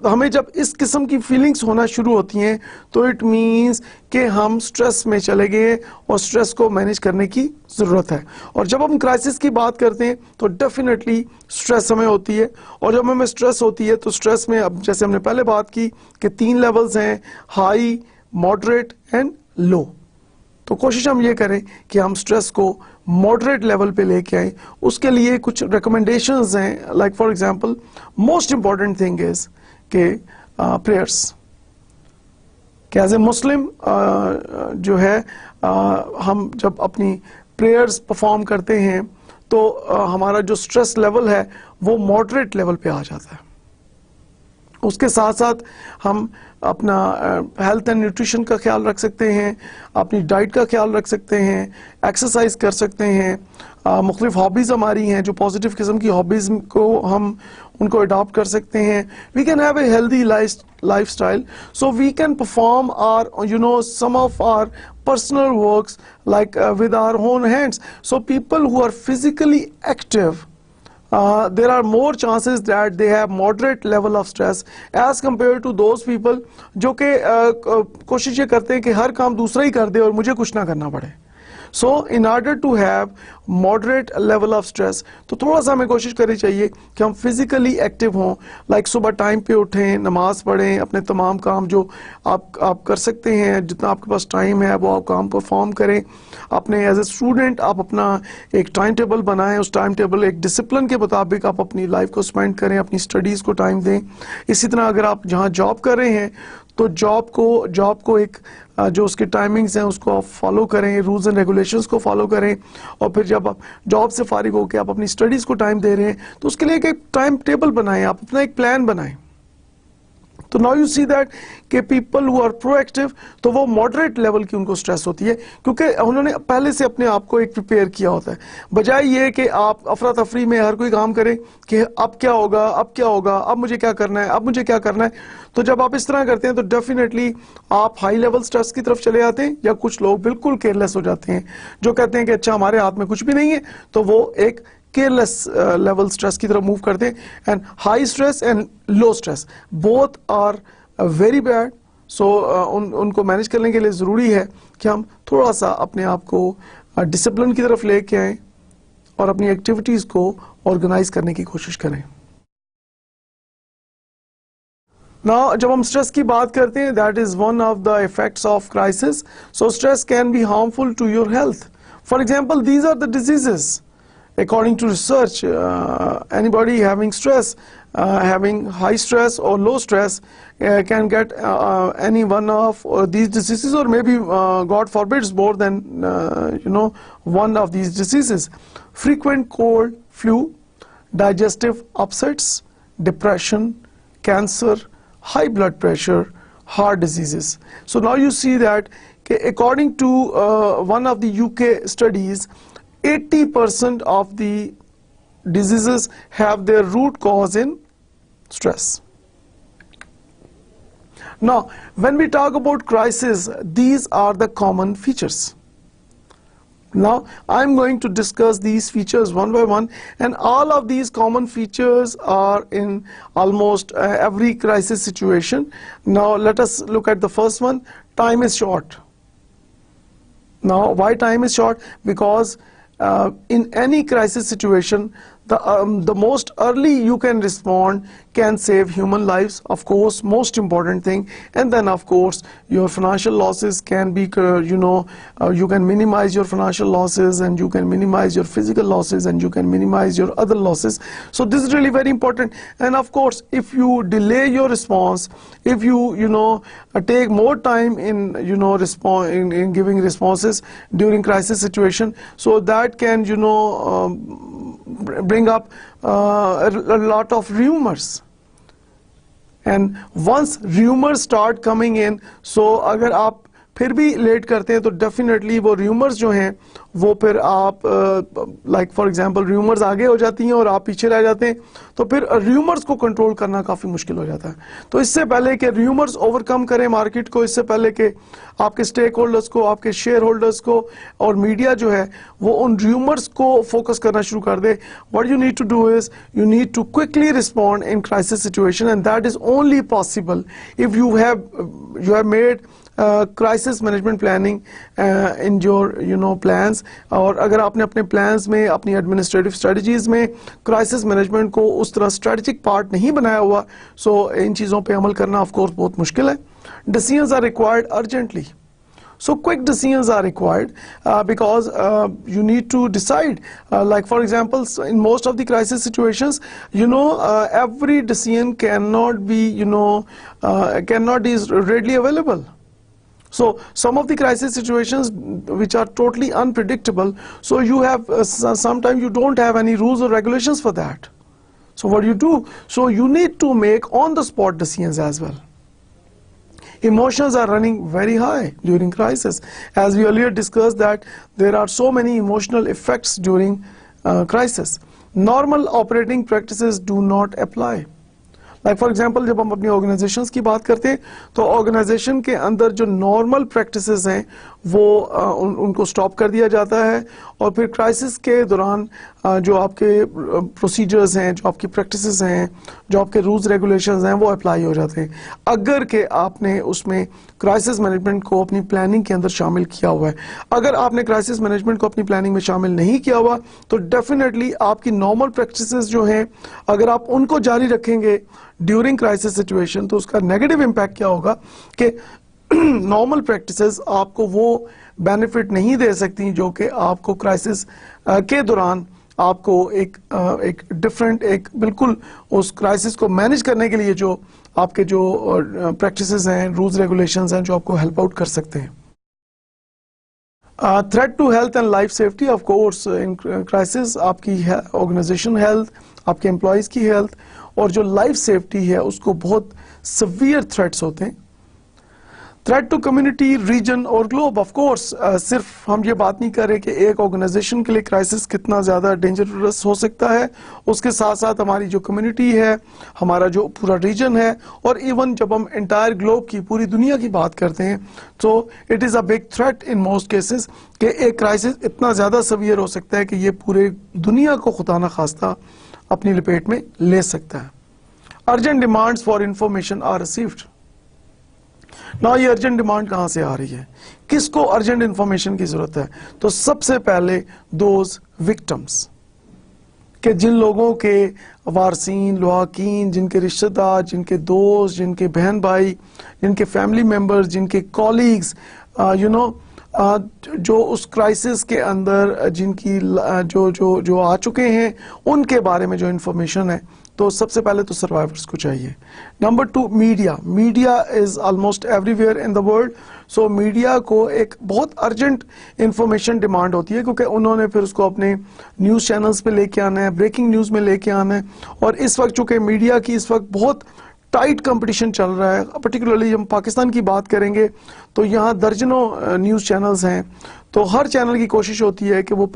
हमें जब इस किस्म की फीलिंग्स होना शुरू होती हैं तो इट मींस कि हम स्ट्रेस में चले गए और स्ट्रेस को मैनेज करने की ज़रूरत है। और जब हम क्राइसिस की बात करते हैं तो डेफिनेटली स्ट्रेस हमें होती है, और जब हमें स्ट्रेस होती है तो स्ट्रेस में अब जैसे हमने पहले बात की कि 3 लेवल्स हैं, हाई, मॉडरेट एंड लो। तो कोशिश हम ये करें कि हम स्ट्रेस को मॉडरेट लेवल पे लेके आए। उसके लिए कुछ रिकमेंडेशंस हैं, like for example most important thing is कि प्रेयर्स। कि एज ए मुस्लिम जो है हम जब अपनी प्रेयर्स परफॉर्म करते हैं तो हमारा जो स्ट्रेस लेवल है वो मॉडरेट लेवल पे आ जाता है। उसके साथ साथ हम अपना हेल्थ एंड न्यूट्रिशन का ख्याल रख सकते हैं, अपनी डाइट का ख्याल रख सकते हैं, एक्सरसाइज कर सकते हैं, मुख्तलिफ हॉबीज़ हमारी हैं जो पॉजिटिव किस्म की हॉबीज़ को हम उनको अडॉप्ट कर सकते हैं। We can have a healthy lifestyle, so we can perform our some of our personal works like with our own hands. So people who are physically active, there are more chances that they have moderate level of stress as compared to those people जो कि कोशिश ये करते हैं कि हर काम दूसरा ही कर दे और मुझे कुछ ना करना पड़े। So in order to have moderate level of stress, तो थोड़ा सा हमें कोशिश करनी चाहिए कि हम फिजिकली एक्टिव हों, लाइक सुबह टाइम पे उठें, नमाज पढ़ें, अपने तमाम काम जो आप कर सकते हैं, जितना आपके पास टाइम है वो आप काम परफॉर्म करें। अपने एज ए स्टूडेंट आप अपना एक टाइम टेबल बनाएं, उस टाइम टेबल एक डिसिप्लिन के मुताबिक आप अपनी लाइफ को स्पेंड करें, अपनी स्टडीज़ को टाइम दें। इसी तरह अगर आप जहाँ जॉब कर रहे हैं तो जॉब को एक जो उसकी टाइमिंग्स हैं उसको आप फॉलो करें, रूल्स एंड रेगुलेशंस को फॉलो करें, और फिर जब आप जॉब से फारिग होकर आप अपनी स्टडीज़ को टाइम दे रहे हैं तो उसके लिए एक टाइम टेबल बनाएं, आप अपना एक प्लान बनाएं। तो नाउ यू सी दैट कि पीपल हु आर प्रोएक्टिव तो वो मॉडरेट लेवल की उनको स्ट्रेस होती है क्योंकि उन्होंने पहले से अपने आप को एक प्रिपेयर किया होता है, बजाय ये कि आप अफरा तफरी में हर कोई काम करें कि अब क्या होगा, अब क्या होगा, अब मुझे क्या करना है, अब मुझे क्या करना है। तो जब आप इस तरह करते हैं तो डेफिनेटली आप हाई लेवल स्ट्रेस की तरफ चले जाते हैं, या कुछ लोग बिल्कुल केयरलेस हो जाते हैं जो कहते हैं कि अच्छा हमारे हाथ में कुछ भी नहीं है, तो वो एक केयरलेस लेवल स्ट्रेस की तरफ मूव करते हैं, and high stress and low stress both are very bad. So उनको मैनेज करने के लिए ज़रूरी है कि हम थोड़ा सा अपने आप को डिसिप्लिन की तरफ लेके आएँ और अपनी एक्टिविटीज़ को ऑर्गेनाइज करने की कोशिश करें. Now, जब हम स्ट्रेस की बात करते हैं, that is one of the effects of crisis. So stress can be harmful to your health. For example, these are the diseases according to research. Anybody having stress, having high stress or low stress can get any one of these diseases, or maybe God forbids more than one of these diseases. Frequent cold, flu, digestive upsets, depression, cancer, high blood pressure, heart diseases. So now you see that according to one of the UK studies, 80% of the diseases have their root cause in stress. Now, when we talk about crisis, these are the common features. Now, I'm going to discuss these features one by one, and all of these common features are in almost every crisis situation. Now, let us look at the first one. Time is short. Now, why time is short? Because in any crisis situation, the most early you can respond can save human lives, of course, most important thing. And then, of course, your financial losses can be, you can minimize your financial losses, and you can minimize your physical losses, and you can minimize your other losses. So this is really very important. And of course, if you delay your response, if you take more time in in giving responses during crisis situation, so that can bring up a lot of rumors. And once rumors start coming in, so अगर आप फिर भी late करते हैं तो definitely वो rumours जो हैं वो फिर आप लाइक फॉर एग्जांपल रूमर्स आगे हो जाती हैं और आप पीछे रह जाते हैं, तो फिर रूमर्स को कंट्रोल करना काफ़ी मुश्किल हो जाता है. तो इससे पहले कि रूमर्स ओवरकम करें मार्केट को, इससे पहले कि आपके स्टेक होल्डर्स को, आपके शेयर होल्डर्स को और मीडिया जो है वो उन रूमर्स को फोकस करना शुरू कर दे, what you need to do is you need to quickly respond in crisis situation, and that is only possible if you have made crisis management planning in your plans. और अगर आपने अपने plans में, अपनी एडमिनिस्ट्रेटिव स्ट्रेटजीज में crisis management को उस तरह स्ट्रेटेजिक पार्ट नहीं बनाया हुआ, सो इन चीज़ों पे अमल करना ऑफ कोर्स बहुत मुश्किल है. Decisions are required urgently. So quick decisions are required because you need to decide. Like for example, in most of the crisis situations, every decision cannot be readily available. So some of the crisis situations which are totally unpredictable, so you have sometimes you don't have any rules or regulations for that. So what do you do? So you need to make on the spot decisions as well. Emotions are running very high during crisis. As we earlier discussed that there are so many emotional effects during crisis. Normal operating practices do not apply. Like for example जब हम अपनी organisations की बात करते हैं तो organisation के अंदर जो नॉर्मल प्रैक्टिसेस हैं वो उनको स्टॉप कर दिया जाता है, और फिर क्राइसिस के दौरान जो आपके प्रोसीजर्स हैं, जो आपकी प्रैक्टिसेस हैं, जो आपके रूल्स रेगुलेशंस हैं वो अप्लाई हो जाते हैं, अगर कि आपने उसमें क्राइसिस मैनेजमेंट को अपनी प्लानिंग के अंदर शामिल किया हुआ है. अगर आपने क्राइसिस मैनेजमेंट को अपनी प्लानिंग में शामिल नहीं किया हुआ तो डेफिनेटली आपकी नॉर्मल प्रैक्टिसेस जो हैं अगर आप उनको जारी रखेंगे ड्यूरिंग क्राइसिस सिचुएशन तो उसका नेगेटिव इम्पैक्ट क्या होगा कि नॉर्मल प्रैक्टिसेस आपको वो बेनिफिट नहीं दे सकती जो कि आपको क्राइसिस के दौरान आपको एक डिफरेंट, एक बिल्कुल उस क्राइसिस को मैनेज करने के लिए जो आपके जो प्रैक्टिसेस हैं, रूल्स रेगुलेशंस हैं, जो आपको हेल्प आउट कर सकते हैं. Threat to health and life safety, of course in crisis आपकी ऑर्गेनाइजेशन हेल्थ, आपके एम्प्लॉयज़ की हेल्थ और जो लाइफ सेफ्टी है उसको बहुत सवियर थ्रेट्स होते हैं. थ्रेट टू कम्युनिटी, रीजन और ग्लोब। ऑफ कोर्स सिर्फ हम ये बात नहीं कर रहे कि एक ऑर्गेनाइजेशन के लिए क्राइसिस कितना ज़्यादा डेंजरस हो सकता है, उसके साथ साथ हमारी जो कम्युनिटी है, हमारा जो पूरा रीजन है, और इवन जब हम एंटायर ग्लोब की, पूरी दुनिया की बात करते हैं, तो it is a big threat in most cases कि एक क्राइसिस इतना ज़्यादा सवियर हो सकता है कि ये पूरे दुनिया को खुदा न खास्ता अपनी लपेट में ले सकता है। Urgent demands for information are received. ना ये अर्जेंट डिमांड कहां से आ रही है, किसको अर्जेंट इंफॉर्मेशन की जरूरत है? तो सबसे पहले दोज विक्टिम्स, कि जिन लोगों के वारसीन, लुहाकीन, जिनके रिश्तेदार, जिनके दोस्त, जिनके बहन भाई, जिनके फैमिली मेंबर्स, जिनके कॉलीग्स, जो उस क्राइसिस के अंदर जिनकी जो आ चुके हैं, उनके बारे में जो इंफॉर्मेशन है, तो सबसे पहले तो सर्वाइवर्स को चाहिए। Number 2, media is almost everywhere in the world, so media को एक बहुत अर्जेंट इंफॉर्मेशन डिमांड होती है, क्योंकि उन्होंने फिर उसको अपने न्यूज़ चैनल्स पे लेके आना है, ब्रेकिंग न्यूज़ में लेके आना है। और इस वक्त चूंकि मीडिया की इस वक्त बहुत टाइट कंपटीशन चल रहा है, पर्टिकुलरली हम पाकिस्तान की बात करेंगे तो यहाँ दर्जनों न्यूज़ चैनल्स हैं, तो हर चैनल की कोशिश होती है कि वो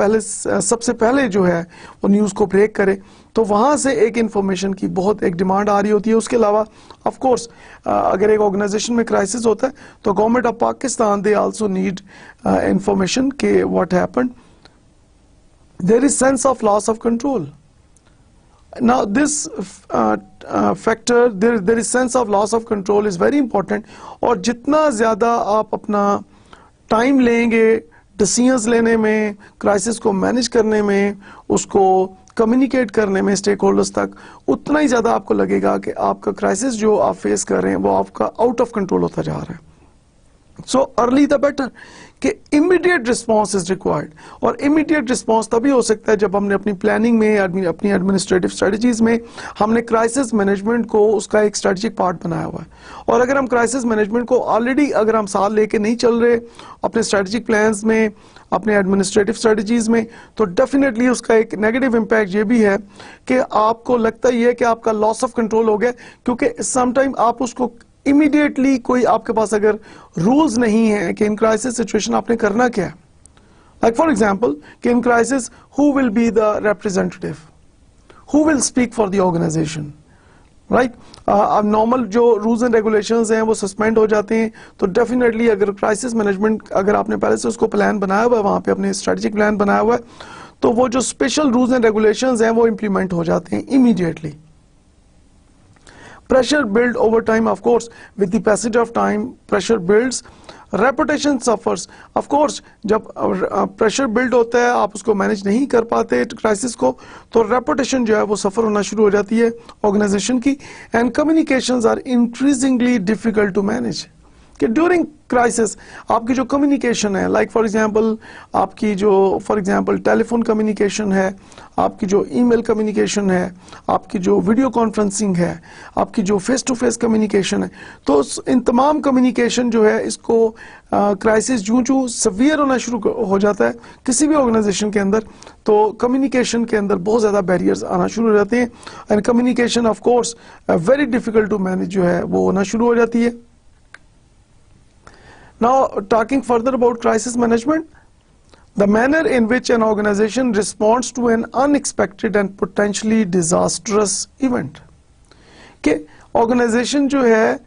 सबसे पहले जो है वो न्यूज़ को ब्रेक करे, तो वहाँ से एक इंफॉर्मेशन की बहुत एक डिमांड आ रही होती है। उसके अलावा ऑफ कोर्स अगर एक ऑर्गेनाइजेशन में क्राइसिस होता है तो government of Pakistan they also need information के what happened, there is sense of loss of control. Now this factor, there is sense of loss of control is very important, और जितना ज़्यादा आप अपना टाइम लेंगे डिसीजंस लेने में, क्राइसिस को मैनेज करने में, उसको कम्युनिकेट करने में स्टेक होल्डर्स तक, उतना ही ज़्यादा आपको लगेगा कि आपका क्राइसिस जो आप फेस कर रहे हैं वो आपका आउट ऑफ कंट्रोल होता जा रहा है। सो अर्ली द बेटर, कि इमीडिएट रिस्पॉन्स इज रिक्वायर्ड, और इमीडिएट रिस्पॉन्स तभी हो सकता है जब हमने अपनी प्लानिंग में, अपनी एडमिनिस्ट्रेटिव स्ट्रेटजीज में हमने क्राइसिस मैनेजमेंट को उसका एक स्ट्रेटेजिक पार्ट बनाया हुआ है। और अगर हम क्राइसिस मैनेजमेंट को ऑलरेडी अगर हम साथ लेके नहीं चल रहे अपने स्ट्रेटेजिक प्लान्स में, अपने एडमिनिस्ट्रेटिव स्ट्रेटजीज में, तो डेफिनेटली उसका एक नेगेटिव इम्पैक्ट ये भी है कि आपको लगता ही है कि आपका लॉस ऑफ कंट्रोल हो गया, क्योंकि समटाइम आप उसको इमीडिएटली, कोई आपके पास अगर रूल्स नहीं है कि इन क्राइसिस सिचुएशन आपने करना क्या है, लाइक फॉर एग्जांपल कि in crisis who will be the representative, who will speak for the organization, right. अब नॉर्मल जो रूल्स एंड रेगुलेशंस हैं वो सस्पेंड हो जाते हैं, तो डेफिनेटली अगर क्राइसिस मैनेजमेंट अगर आपने पहले से उसको प्लान बनाया हुआ है, वहां पे अपने स्ट्रेटेजिक प्लान बनाया हुआ है, तो वो जो स्पेशल रूल्स एंड रेगुलेशंस हैं वो इंप्लीमेंट हो जाते हैं immediately. Pressure build over time, of course, with the passage of time, pressure builds, reputation suffers. Of course, जब pressure build होता है, आप उसको मैनेज नहीं कर पाते क्राइसिस को, तो reputation जो है वो सफर होना शुरू हो जाती है ऑर्गेनाइजेशन की, and communications are increasingly difficult to manage. कि ड्यूरिंग क्राइसिस आपकी जो कम्युनिकेशन है, लाइक फॉर एग्जांपल आपकी जो फॉर एग्जांपल टेलीफोन कम्युनिकेशन है, आपकी जो ईमेल कम्युनिकेशन है, आपकी जो वीडियो कॉन्फ्रेंसिंग है, आपकी जो फेस टू फेस कम्युनिकेशन है, तो इन तमाम कम्युनिकेशन जो है इसको क्राइसिस जूं सवियर होना शुरू हो जाता है किसी भी ऑर्गेनाइजेशन के अंदर, तो कम्युनिकेशन के अंदर बहुत ज़्यादा बैरियर्स आना शुरू हो जाते हैं, and communication of course very difficult to manage जो है वो होना शुरू हो जाती है। Now, talking further about crisis management, the manner in which an organization responds to an unexpected and potentially disastrous event. कि organization जो है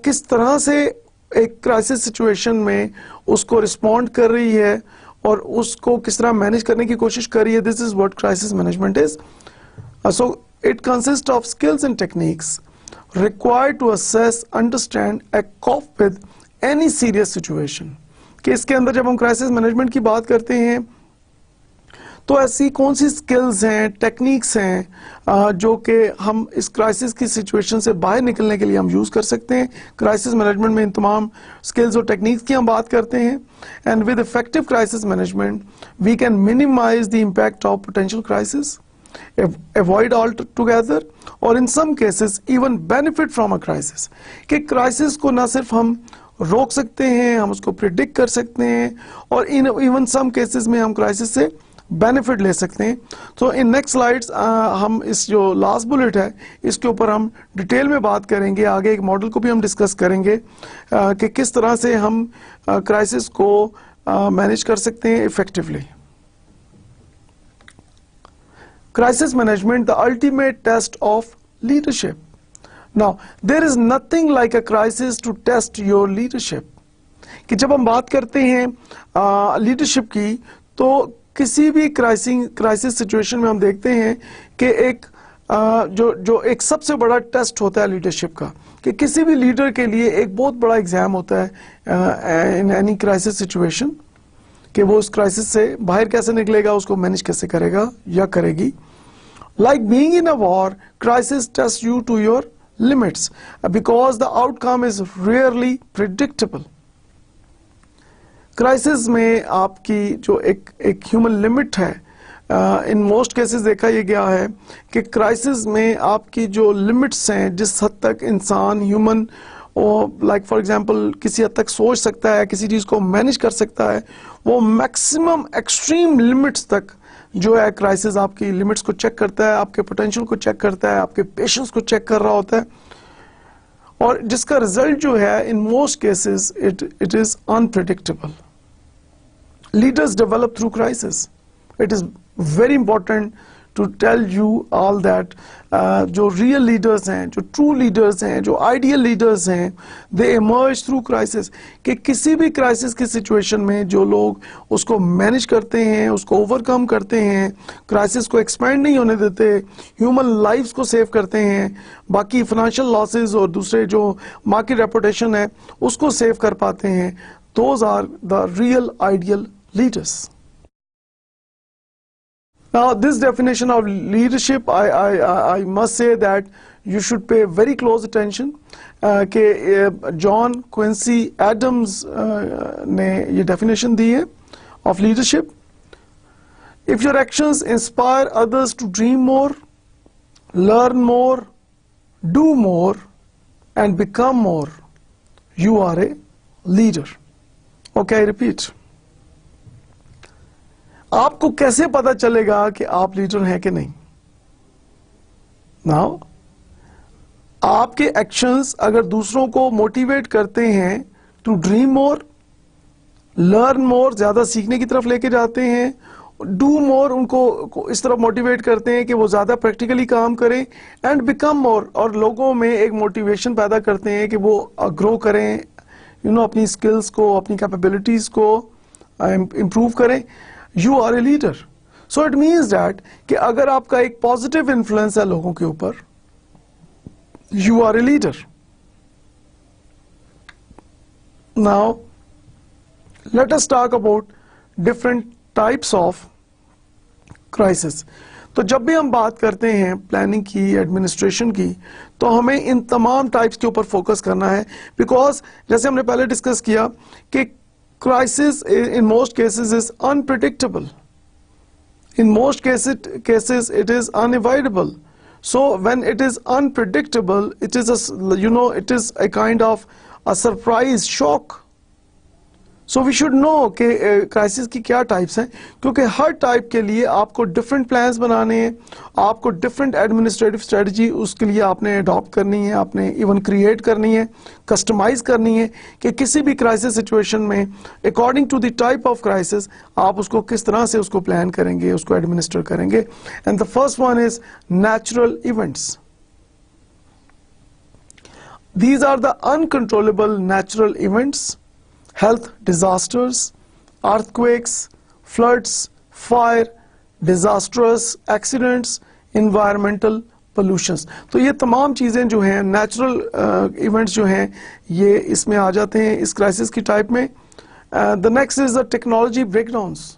किस तरह से एक crisis situation में उसको respond कर रही है और उसको किस तरह manage करने की कोशिश कर रही है, this is what crisis management is. So, it consists of skills and techniques required to assess, understand, and cope with any serious situation. कि इसके अंदर जब हम क्राइसिस मैनेजमेंट की बात करते हैं तो ऐसी कौन सी स्किल्स हैं, टेक्निक्स हैं जो कि हम इस क्राइसिस की सिचुएशन से बाहर निकलने के लिए हम यूज़ कर सकते हैं। क्राइसिस मैनेजमेंट में इन तमाम स्किल्स और टेक्निक्स की हम बात करते हैं, and with effective crisis management we can minimise the impact of potential crisis, avoid altogether, और in some cases even benefit from a crisis। कि क्राइसिस को ना सिर्फ हम रोक सकते हैं, हम उसको प्रिडिक्ट कर सकते हैं, और इन इवन सम केसेस में हम क्राइसिस से बेनिफिट ले सकते हैं। तो इन नेक्स्ट स्लाइड्स हम इस जो लास्ट बुलेट है इसके ऊपर हम डिटेल में बात करेंगे, आगे एक मॉडल को भी हम डिस्कस करेंगे कि किस तरह से हम क्राइसिस को मैनेज कर सकते हैं effectively. Crisis management, the ultimate test of leadership. Now, there is nothing like a crisis to test your leadership. कि जब हम बात करते हैं लीडरशिप की, तो किसी भी क्राइसिस सिचुएशन में हम देखते हैं कि एक जो एक सबसे बड़ा टेस्ट होता है लीडरशिप का, कि किसी भी लीडर के लिए एक बहुत बड़ा एग्जाम होता है इन एनी क्राइसिस सिचुएशन, कि वो उस क्राइसिस से बाहर कैसे निकलेगा, उसको मैनेज कैसे करेगा या करेगी। Like being in a war, crisis tests you to your limits because the outcome is rarely predictable. Crisis में आपकी जो एक ह्यूमन लिमिट है, इन मोस्ट केसेस देखा ये गया है कि क्राइसिस में आपकी जो लिमिट्स हैं, जिस हद तक इंसान ह्यूमन लाइक फॉर एग्जांपल किसी हद तक सोच सकता है, किसी चीज़ को मैनेज कर सकता है, वो मैक्सिमम एक्सट्रीम लिमिट्स तक जो है क्राइसिस आपकी लिमिट्स को चेक करता है, आपके पोटेंशियल को चेक करता है, आपके पेशेंस को चेक कर रहा होता है, और जिसका रिजल्ट जो है in most cases it is unpredictable. Leaders develop through crisis. It is very important to tell you all that जो रियल लीडर्स हैं, जो ट्रू लीडर्स हैं, जो आइडियल लीडर्स हैं, दे इमर्ज थ्रू क्राइसिस। कि किसी भी क्राइसिस की सिचुएशन में जो लोग उसको मैनेज करते हैं, उसको ओवरकम करते हैं, क्राइसिस को एक्सपेंड नहीं होने देते, ह्यूमन लाइफ्स को सेव करते हैं, बाकी फाइनेंशियल लॉसेस और दूसरे जो मार्केट रेपुटेशन है उसको सेव कर पाते हैं, those are the real ideal leaders. Now, this definition of leadership, I must say that you should pay very close attention. कि जॉन क्विंसी एडम्स ने ये definition दी है of leadership. If your actions inspire others to dream more, learn more, do more, and become more, you are a leader. Okay, I repeat. आपको कैसे पता चलेगा कि आप लीडर हैं कि नहीं? नाउ आपके एक्शंस अगर दूसरों को मोटिवेट करते हैं to dream more, learn more, ज्यादा सीखने की तरफ लेके जाते हैं, डू मोर, उनको इस तरफ मोटिवेट करते हैं कि वो ज्यादा प्रैक्टिकली काम करें, एंड बिकम मोर, और लोगों में एक मोटिवेशन पैदा करते हैं कि वो ग्रो करें, अपनी स्किल्स को, अपनी कैपेबिलिटीज को इम्प्रूव करें, You are a leader. So it means that कि अगर आपका एक पॉजिटिव इन्फ्लुएंस है लोगों के ऊपर, you are a leader. Now, let us talk about different types of crisis. तो जब भी हम बात करते हैं प्लानिंग की, एडमिनिस्ट्रेशन की, तो हमें इन तमाम टाइप्स के ऊपर फोकस करना है, बिकॉज जैसे हमने पहले डिस्कस किया कि crisis in most cases is unpredictable. In most cases it is unavoidable. So when it is unpredictable, it is it is a kind of a surprise shock. So we should know कि crisis की क्या types हैं, क्योंकि हर type के लिए आपको different plans बनाने हैं, आपको डिफरेंट एडमिनिस्ट्रेटिव स्ट्रेटजी उसके लिए आपने अडॉप्ट करनी है, आपने इवन क्रिएट करनी है, कस्टमाइज करनी है कि किसी भी क्राइसिस सिचुएशन में according to the type of crisis आप उसको किस तरह से उसको प्लान करेंगे, उसको एडमिनिस्टर करेंगे। And the first one is natural events. These are the uncontrollable natural events, health disasters, earthquakes, floods, fire, disastrous accidents, environmental pollutions। तो ये तमाम चीज़ें जो हैं, नेचुरल इवेंट्स जो हैं, ये इसमें आ जाते हैं इस क्राइसिस की टाइप में। The next is the technology breakdowns,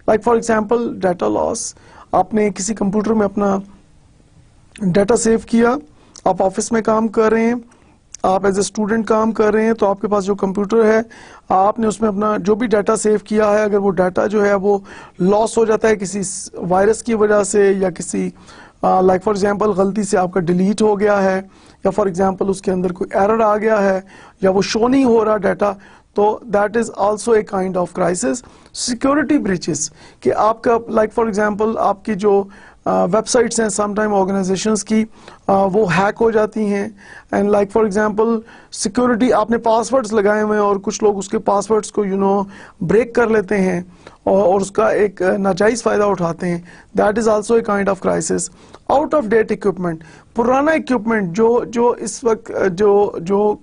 like for example data loss. आपने किसी कंप्यूटर में अपना डाटा सेव किया, आप ऑफिस में काम कर रहे हैं, आप एज ए स्टूडेंट काम कर रहे हैं, तो आपके पास जो कंप्यूटर है, आपने उसमें अपना जो भी डाटा सेव किया है, अगर वो डाटा जो है वो लॉस हो जाता है किसी वायरस की वजह से, या किसी लाइक फॉर एग्जांपल गलती से आपका डिलीट हो गया है, या फॉर एग्जांपल उसके अंदर कोई एरर आ गया है, या वो शो नहीं हो रहा डाटा, तो that is also a kind of crisis. Security breaches, कि आपका लाइक फॉर एग्जांपल आपकी जो वेबसाइट्स हैं समटाइम ऑर्गेनाइजेशंस की वो हैक हो जाती हैं, and like for example security, आपने पासवर्ड्स लगाए हुए हैं और कुछ लोग उसके पासवर्ड्स को ब्रेक कर लेते हैं और उसका एक नाजायज़ फ़ायदा उठाते हैं. That is also a kind of crisis. Out of date equipment, पुराना इक्विपमेंट जो इस वक्त जो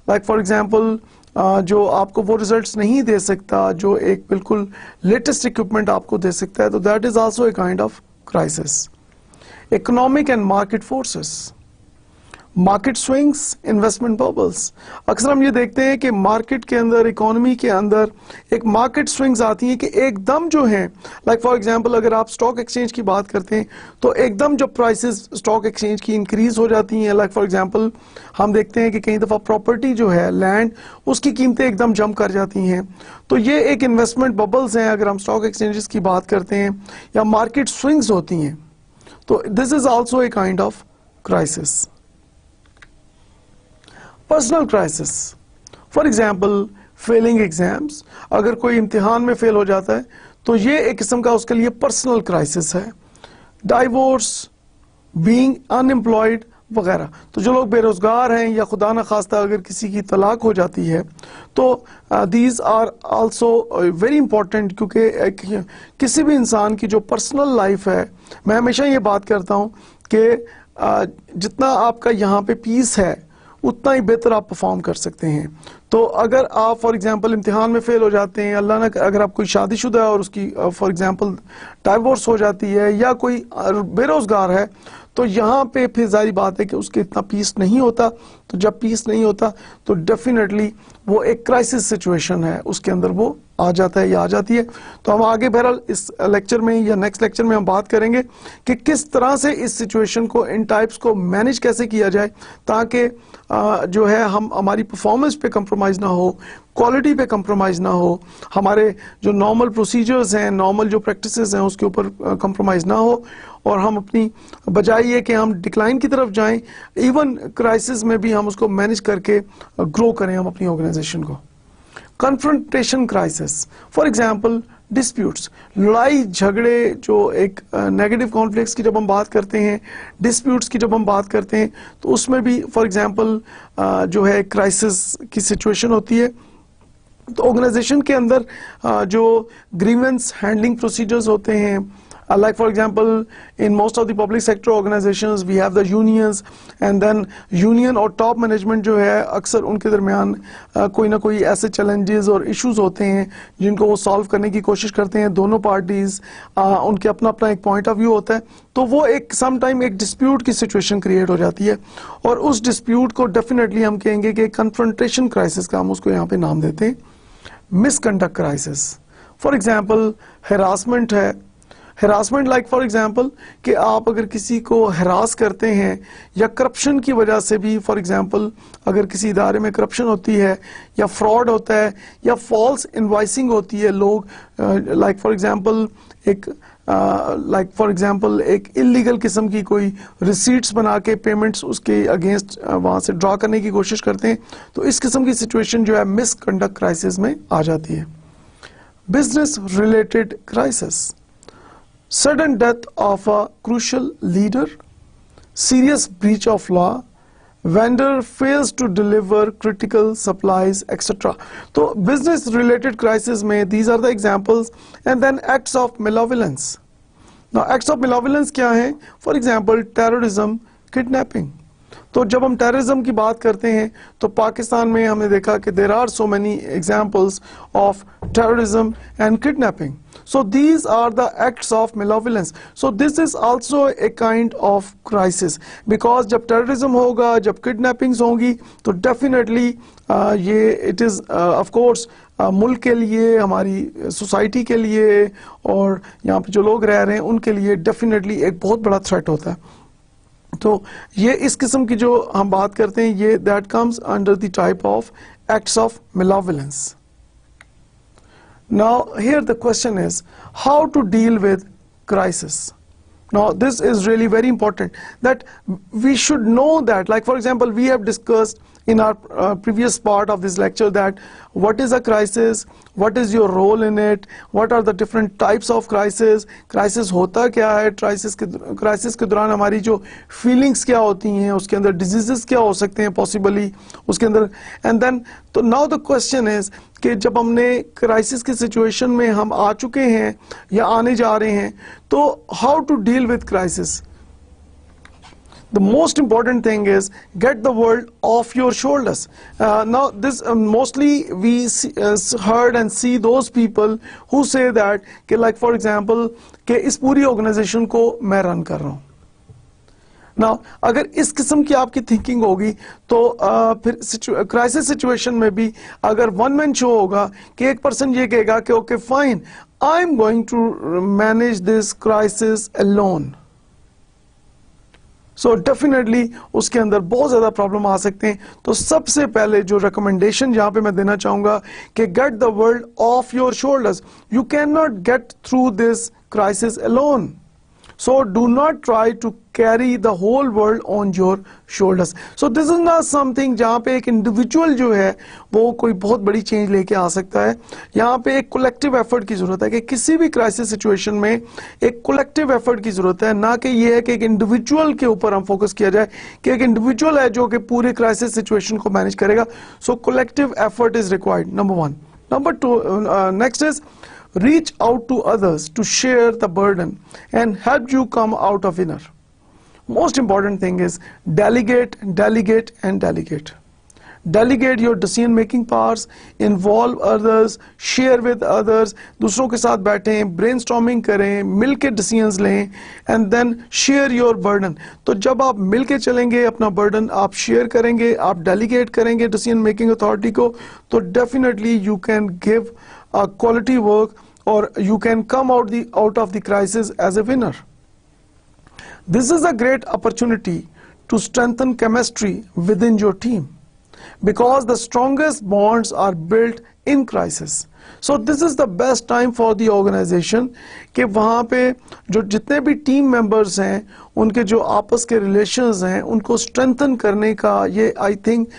लाइक फॉर एग्जांपल जो आपको वो रिजल्ट्स नहीं दे सकता, जो एक बिल्कुल लेटेस्ट इक्विपमेंट आपको दे सकता है, तो that is also a kind of crisis. Economic and market forces, market swings, investment bubbles. अक्सर हम ये देखते हैं कि मार्केट के अंदर, इकोनॉमी के अंदर एक मार्केट स्विंग्स आती हैं कि एकदम जो है, लाइक फॉर एग्जांपल अगर आप स्टॉक एक्सचेंज की बात करते हैं तो एकदम जब प्राइसेस स्टॉक एक्सचेंज की इंक्रीज हो जाती हैं, लाइक फॉर एग्जांपल हम देखते हैं कि कई दफ़ा प्रॉपर्टी जो है, लैंड, उसकी कीमतें एकदम जंप कर जाती हैं. तो ये एक इन्वेस्टमेंट बबल्स हैं अगर हम स्टॉक एक्सचेंजेस की बात करते हैं, या मार्केट स्विंग्स होती हैं. तो this is also a kind of crisis. Personal crisis, for example failing exams, अगर कोई इम्तिहान में फेल हो जाता है तो ये एक किस्म का उसके लिए पर्सनल क्राइसिस है. डाइवोर्स, बीइंग अनएम्प्लॉयड वगैरह. तो जो लोग बेरोजगार हैं या खुदा न खास्ता अगर किसी की तलाक हो जाती है तो these are also very important, क्योंकि किसी भी इंसान की जो पर्सनल लाइफ है, मैं हमेशा ये बात करता हूँ कि जितना आपका यहाँ पे पीस है उतना ही बेहतर आप परफॉर्म कर सकते हैं. तो अगर आप फॉर एग्जांपल इम्तिहान में फेल हो जाते हैं, अल्लाह ना, अगर आप कोई शादीशुदा है और उसकी फॉर एग्जांपल डाइवोर्स हो जाती है, या कोई बेरोजगार है, तो यहाँ पे फिर जारी बात है कि उसके इतना पीस नहीं होता. तो जब पीस नहीं होता तो डेफिनेटली वो एक क्राइसिस सिचुएशन है, उसके अंदर वो आ जाता है या आ जाती है. तो हम आगे बहरहाल इस लेक्चर में या नेक्स्ट लेक्चर में हम बात करेंगे कि किस तरह से इस सिचुएशन को, इन टाइप्स को मैनेज कैसे किया जाए, ताकि जो है हम हमारी परफॉर्मेंस पे कंप्रोमाइज़ ना हो, क्वालिटी पे कंप्रोमाइज़ ना हो, हमारे जो नॉर्मल प्रोसीजर्स हैं, नॉर्मल जो प्रैक्टिसेस हैं उसके ऊपर कंप्रोमाइज़ ना हो, और हम अपनी बजाय ये कि हम डिक्लाइन की तरफ जाएं, इवन क्राइसिस में भी हम उसको मैनेज करके ग्रो करें हम अपनी ऑर्गेनाइजेशन को. Confrontation crisis, for example disputes, लड़ाई झगड़े, जो एक नेगेटिव कॉन्फ्लिक्ट्स की जब हम बात करते हैं, डिस्प्यूट्स की जब हम बात करते हैं, तो उसमें भी फॉर एग्जांपल जो है क्राइसिस की सिचुएशन होती है. तो ऑर्गेनाइजेशन के अंदर जो ग्रीवेंस हैंडलिंग प्रोसीजर्स होते हैं, like for example in most of the public sector organizations we have the unions, and then union और top management जो है अक्सर उनके दरमियान कोई ना कोई ऐसे challenges और issues होते हैं जिनको वो solve करने की कोशिश करते हैं. दोनों parties उनके अपना अपना एक point of view होता है, तो वो एक sometime एक dispute की situation create हो जाती है, और उस dispute को definitely हम कहेंगे कि confrontation crisis का हम उसको यहाँ पे नाम देते हैं. Misconduct crisis, for example harassment है. हरासमेंट लाइक फॉर एग्जांपल कि आप अगर किसी को हरास करते हैं, या करप्शन की वजह से भी, फॉर एग्जांपल अगर किसी इदारे में करप्शन होती है, या फ्रॉड होता है, या फॉल्स इनवॉइसिंग होती है, लोग लाइक फॉर एग्जांपल एक इलीगल किस्म की कोई रिसीट्स बना के पेमेंट्स उसके अगेंस्ट वहाँ से ड्रॉ करने की कोशिश करते हैं, तो इस किस्म की सिचुएशन जो है मिसकंडक्ट क्राइसिस में आ जाती है. Business related crisis, sudden death of a crucial leader, serious breach of law, vendor fails to deliver critical supplies, etc. तो business related crisis में these are the examples, and then acts of malevolence. Now acts of malevolence क्या है? For example terrorism, kidnapping. तो जब हम terrorism की बात करते हैं तो पाकिस्तान में हमने देखा कि there are so many examples of terrorism and kidnapping. So these are the acts of malevolence. So this is also a kind of crisis, because जब terrorism होगा, जब kidnappings होंगी, तो definitely ये it is of course मुल्क के लिए, हमारी सोसाइटी के लिए, और यहाँ पे जो लोग रह रहे हैं उनके लिए definitely एक बहुत बड़ा threat होता है. तो ये इस किस्म की जो हम बात करते हैं, ये that comes under the type of acts of malevolence. Now here the question is how to deal with crisis. Now this is really very important, that we should know that, like for example we have discussed in our previous part of this lecture that what is a crisis, what is your role in it, what are the different types of crisis, crisis होता क्या है, crisis के दौरान हमारी जो feelings क्या होती हैं, उसके अंदर diseases क्या हो सकते हैं possibly उसके अंदर, and then तो now the question is कि जब हमने crisis की situation में हम आ चुके हैं या आने जा रहे हैं, तो how to deal with crisis? The most important thing is get the world off your shoulders. Now this mostly we heard and see those people who say that कि like for example कि इस पूरी organization को मैं run कर रहा हूँ. Now अगर इस किस्म की आपकी thinking होगी तो फिर crisis situation में भी अगर one man show होगा कि एक person ये कहेगा कि okay fine, I'm going to manage this crisis alone. So definitely उसके अंदर बहुत ज़्यादा प्रॉब्लम आ सकते हैं. तो सबसे पहले जो रिकमेंडेशन यहाँ पे मैं देना चाहूँगा कि get the world off your shoulders. You cannot get through this crisis alone. So do not try to carry the whole world on your shoulders. So this is not something जहाँ पे एक individual जो है वो कोई बहुत बड़ी change लेके आ सकता है. यहाँ पे एक collective effort की ज़रूरत है कि किसी भी crisis situation में एक collective effort की ज़रूरत है, ना कि ये है कि एक individual के ऊपर हम focus किया जाए कि एक individual है जो कि पूरे crisis situation को manage करेगा. So collective effort is required, number one. Number two, next is reach out to others to share the burden and help you come out of winner. Most important thing is delegate, delegate and delegate. Delegate your decision making powers, involve others, share with others, दूसरों के साथ बैठें, brainstorming करें, मिल के decisions लें and then share your burden. तो जब आप मिल के चलेंगे अपना burden आप share करेंगे, आप delegate करेंगे decision making authority को, तो definitely you can give a quality work or you can come out of the crisis as a winner. This is a great opportunity to strengthen chemistry within your team because the strongest bonds are built in crisis. So this is the best time for the organization कि वहाँ पे जो जितने भी team members हैं उनके जो आपस के relations हैं उनको strengthen करने का ये I think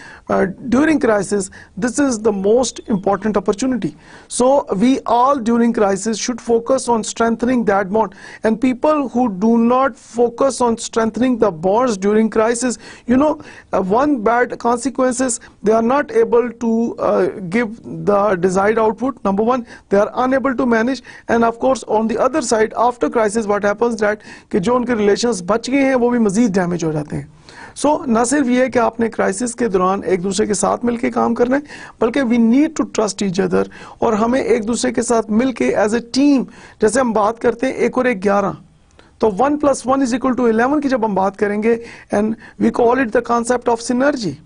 during crisis this is the most important opportunity. So we all during crisis should focus on strengthening that bond, and people who do not focus on strengthening the bonds during crisis, you know, one bad consequence is they are not able to give the desired output. Number one, they are unable to manage, and of course on the other side after crisis what happens that कि जो उनके relations बच गए हैं वो भी मज़ीद damage हो जाते हैं. सो न सिर्फ ये कि आपने क्राइसिस के दौरान एक दूसरे के साथ मिलकर काम करना है, बल्कि we need to trust each other, और हमें एक दूसरे के साथ मिलके एज ए टीम, जैसे हम बात करते हैं 1 और 1 11, तो 1 + 1 = 11 की जब हम बात करेंगे, and we call it the concept of synergy.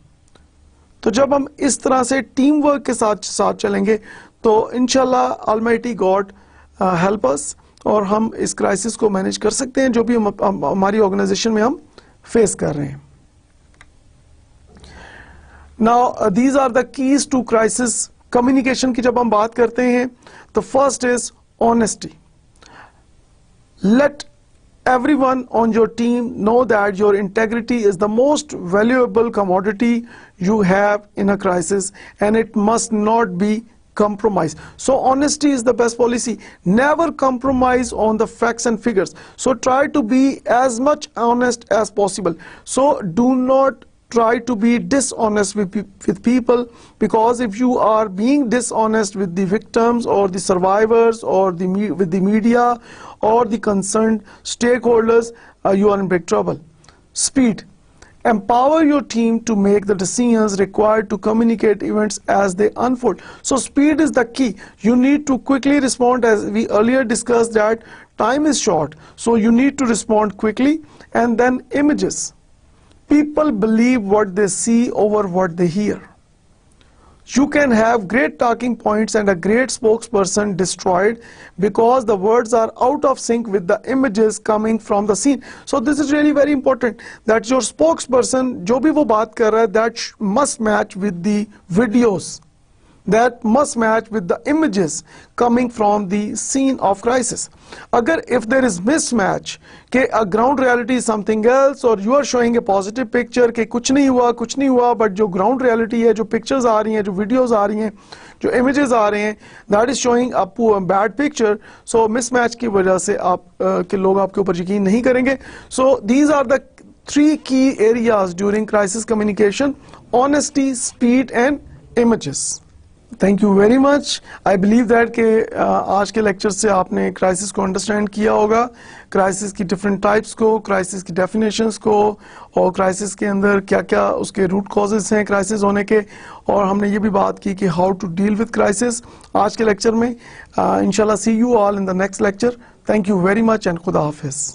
तो जब हम इस तरह से टीम वर्क के साथ चलेंगे तो इंशाल्लाह ऑलमाइटी गॉड हेल्प अस, और हम इस क्राइसिस को मैनेज कर सकते हैं जो भी हमारी ऑर्गेनाइजेशन में हम फेस कर रहे हैं. Now these are the keys to crisis communication की जब हम बात करते हैं, तो first is honesty. Let everyone on your team know that your integrity is the most valuable commodity you have in a crisis, and it must not be compromised. So honesty is the best policy. Never compromise on the facts and figures. So try to be as much honest as possible. So do not try to be dishonest with people, because if you are being dishonest with the victims or the survivors or with the media or the concerned stakeholders, you are in big trouble. Speed. Empower your team to make the decisions required to communicate events as they unfold. So speed is the key. You need to quickly respond, as we earlier discussed that time is short. So you need to respond quickly. And then images. People believe what they see over what they hear. You can have great talking points and a great spokesperson destroyed because the words are out of sync with the images coming from the scene. So this is really very important, that your spokesperson जो भी वो बात कर रहा है, that must match with the videos. that must match with the images coming from the scene of crisis. अगर if there is mismatch कि ground reality is something else और you are showing a positive picture कि कुछ नहीं हुआ but जो ground reality है, जो pictures आ रही हैं, जो videos आ रही हैं, जो images आ रहे हैं, that is showing a bad picture, so mismatch की वजह से आप के लोग आपके ऊपर यकीन नहीं करेंगे. So these are the 3 key areas during crisis communication: honesty, speed and images. Thank you very much. I believe that कि आज के लेक्चर से आपने क्राइसिस को अंडरस्टैंड किया होगा, क्राइसिस की डिफरेंट टाइप्स को, क्राइसिस की डेफिनेशंस को, और क्राइसिस के अंदर क्या क्या उसके रूट कॉजेस हैं क्राइसिस होने के, और हमने ये भी बात की कि how to deal with crisis आज के लेक्चर में. इंशाल्लाह see you all in the next lecture. Thank you very much and खुदा हाफिज़.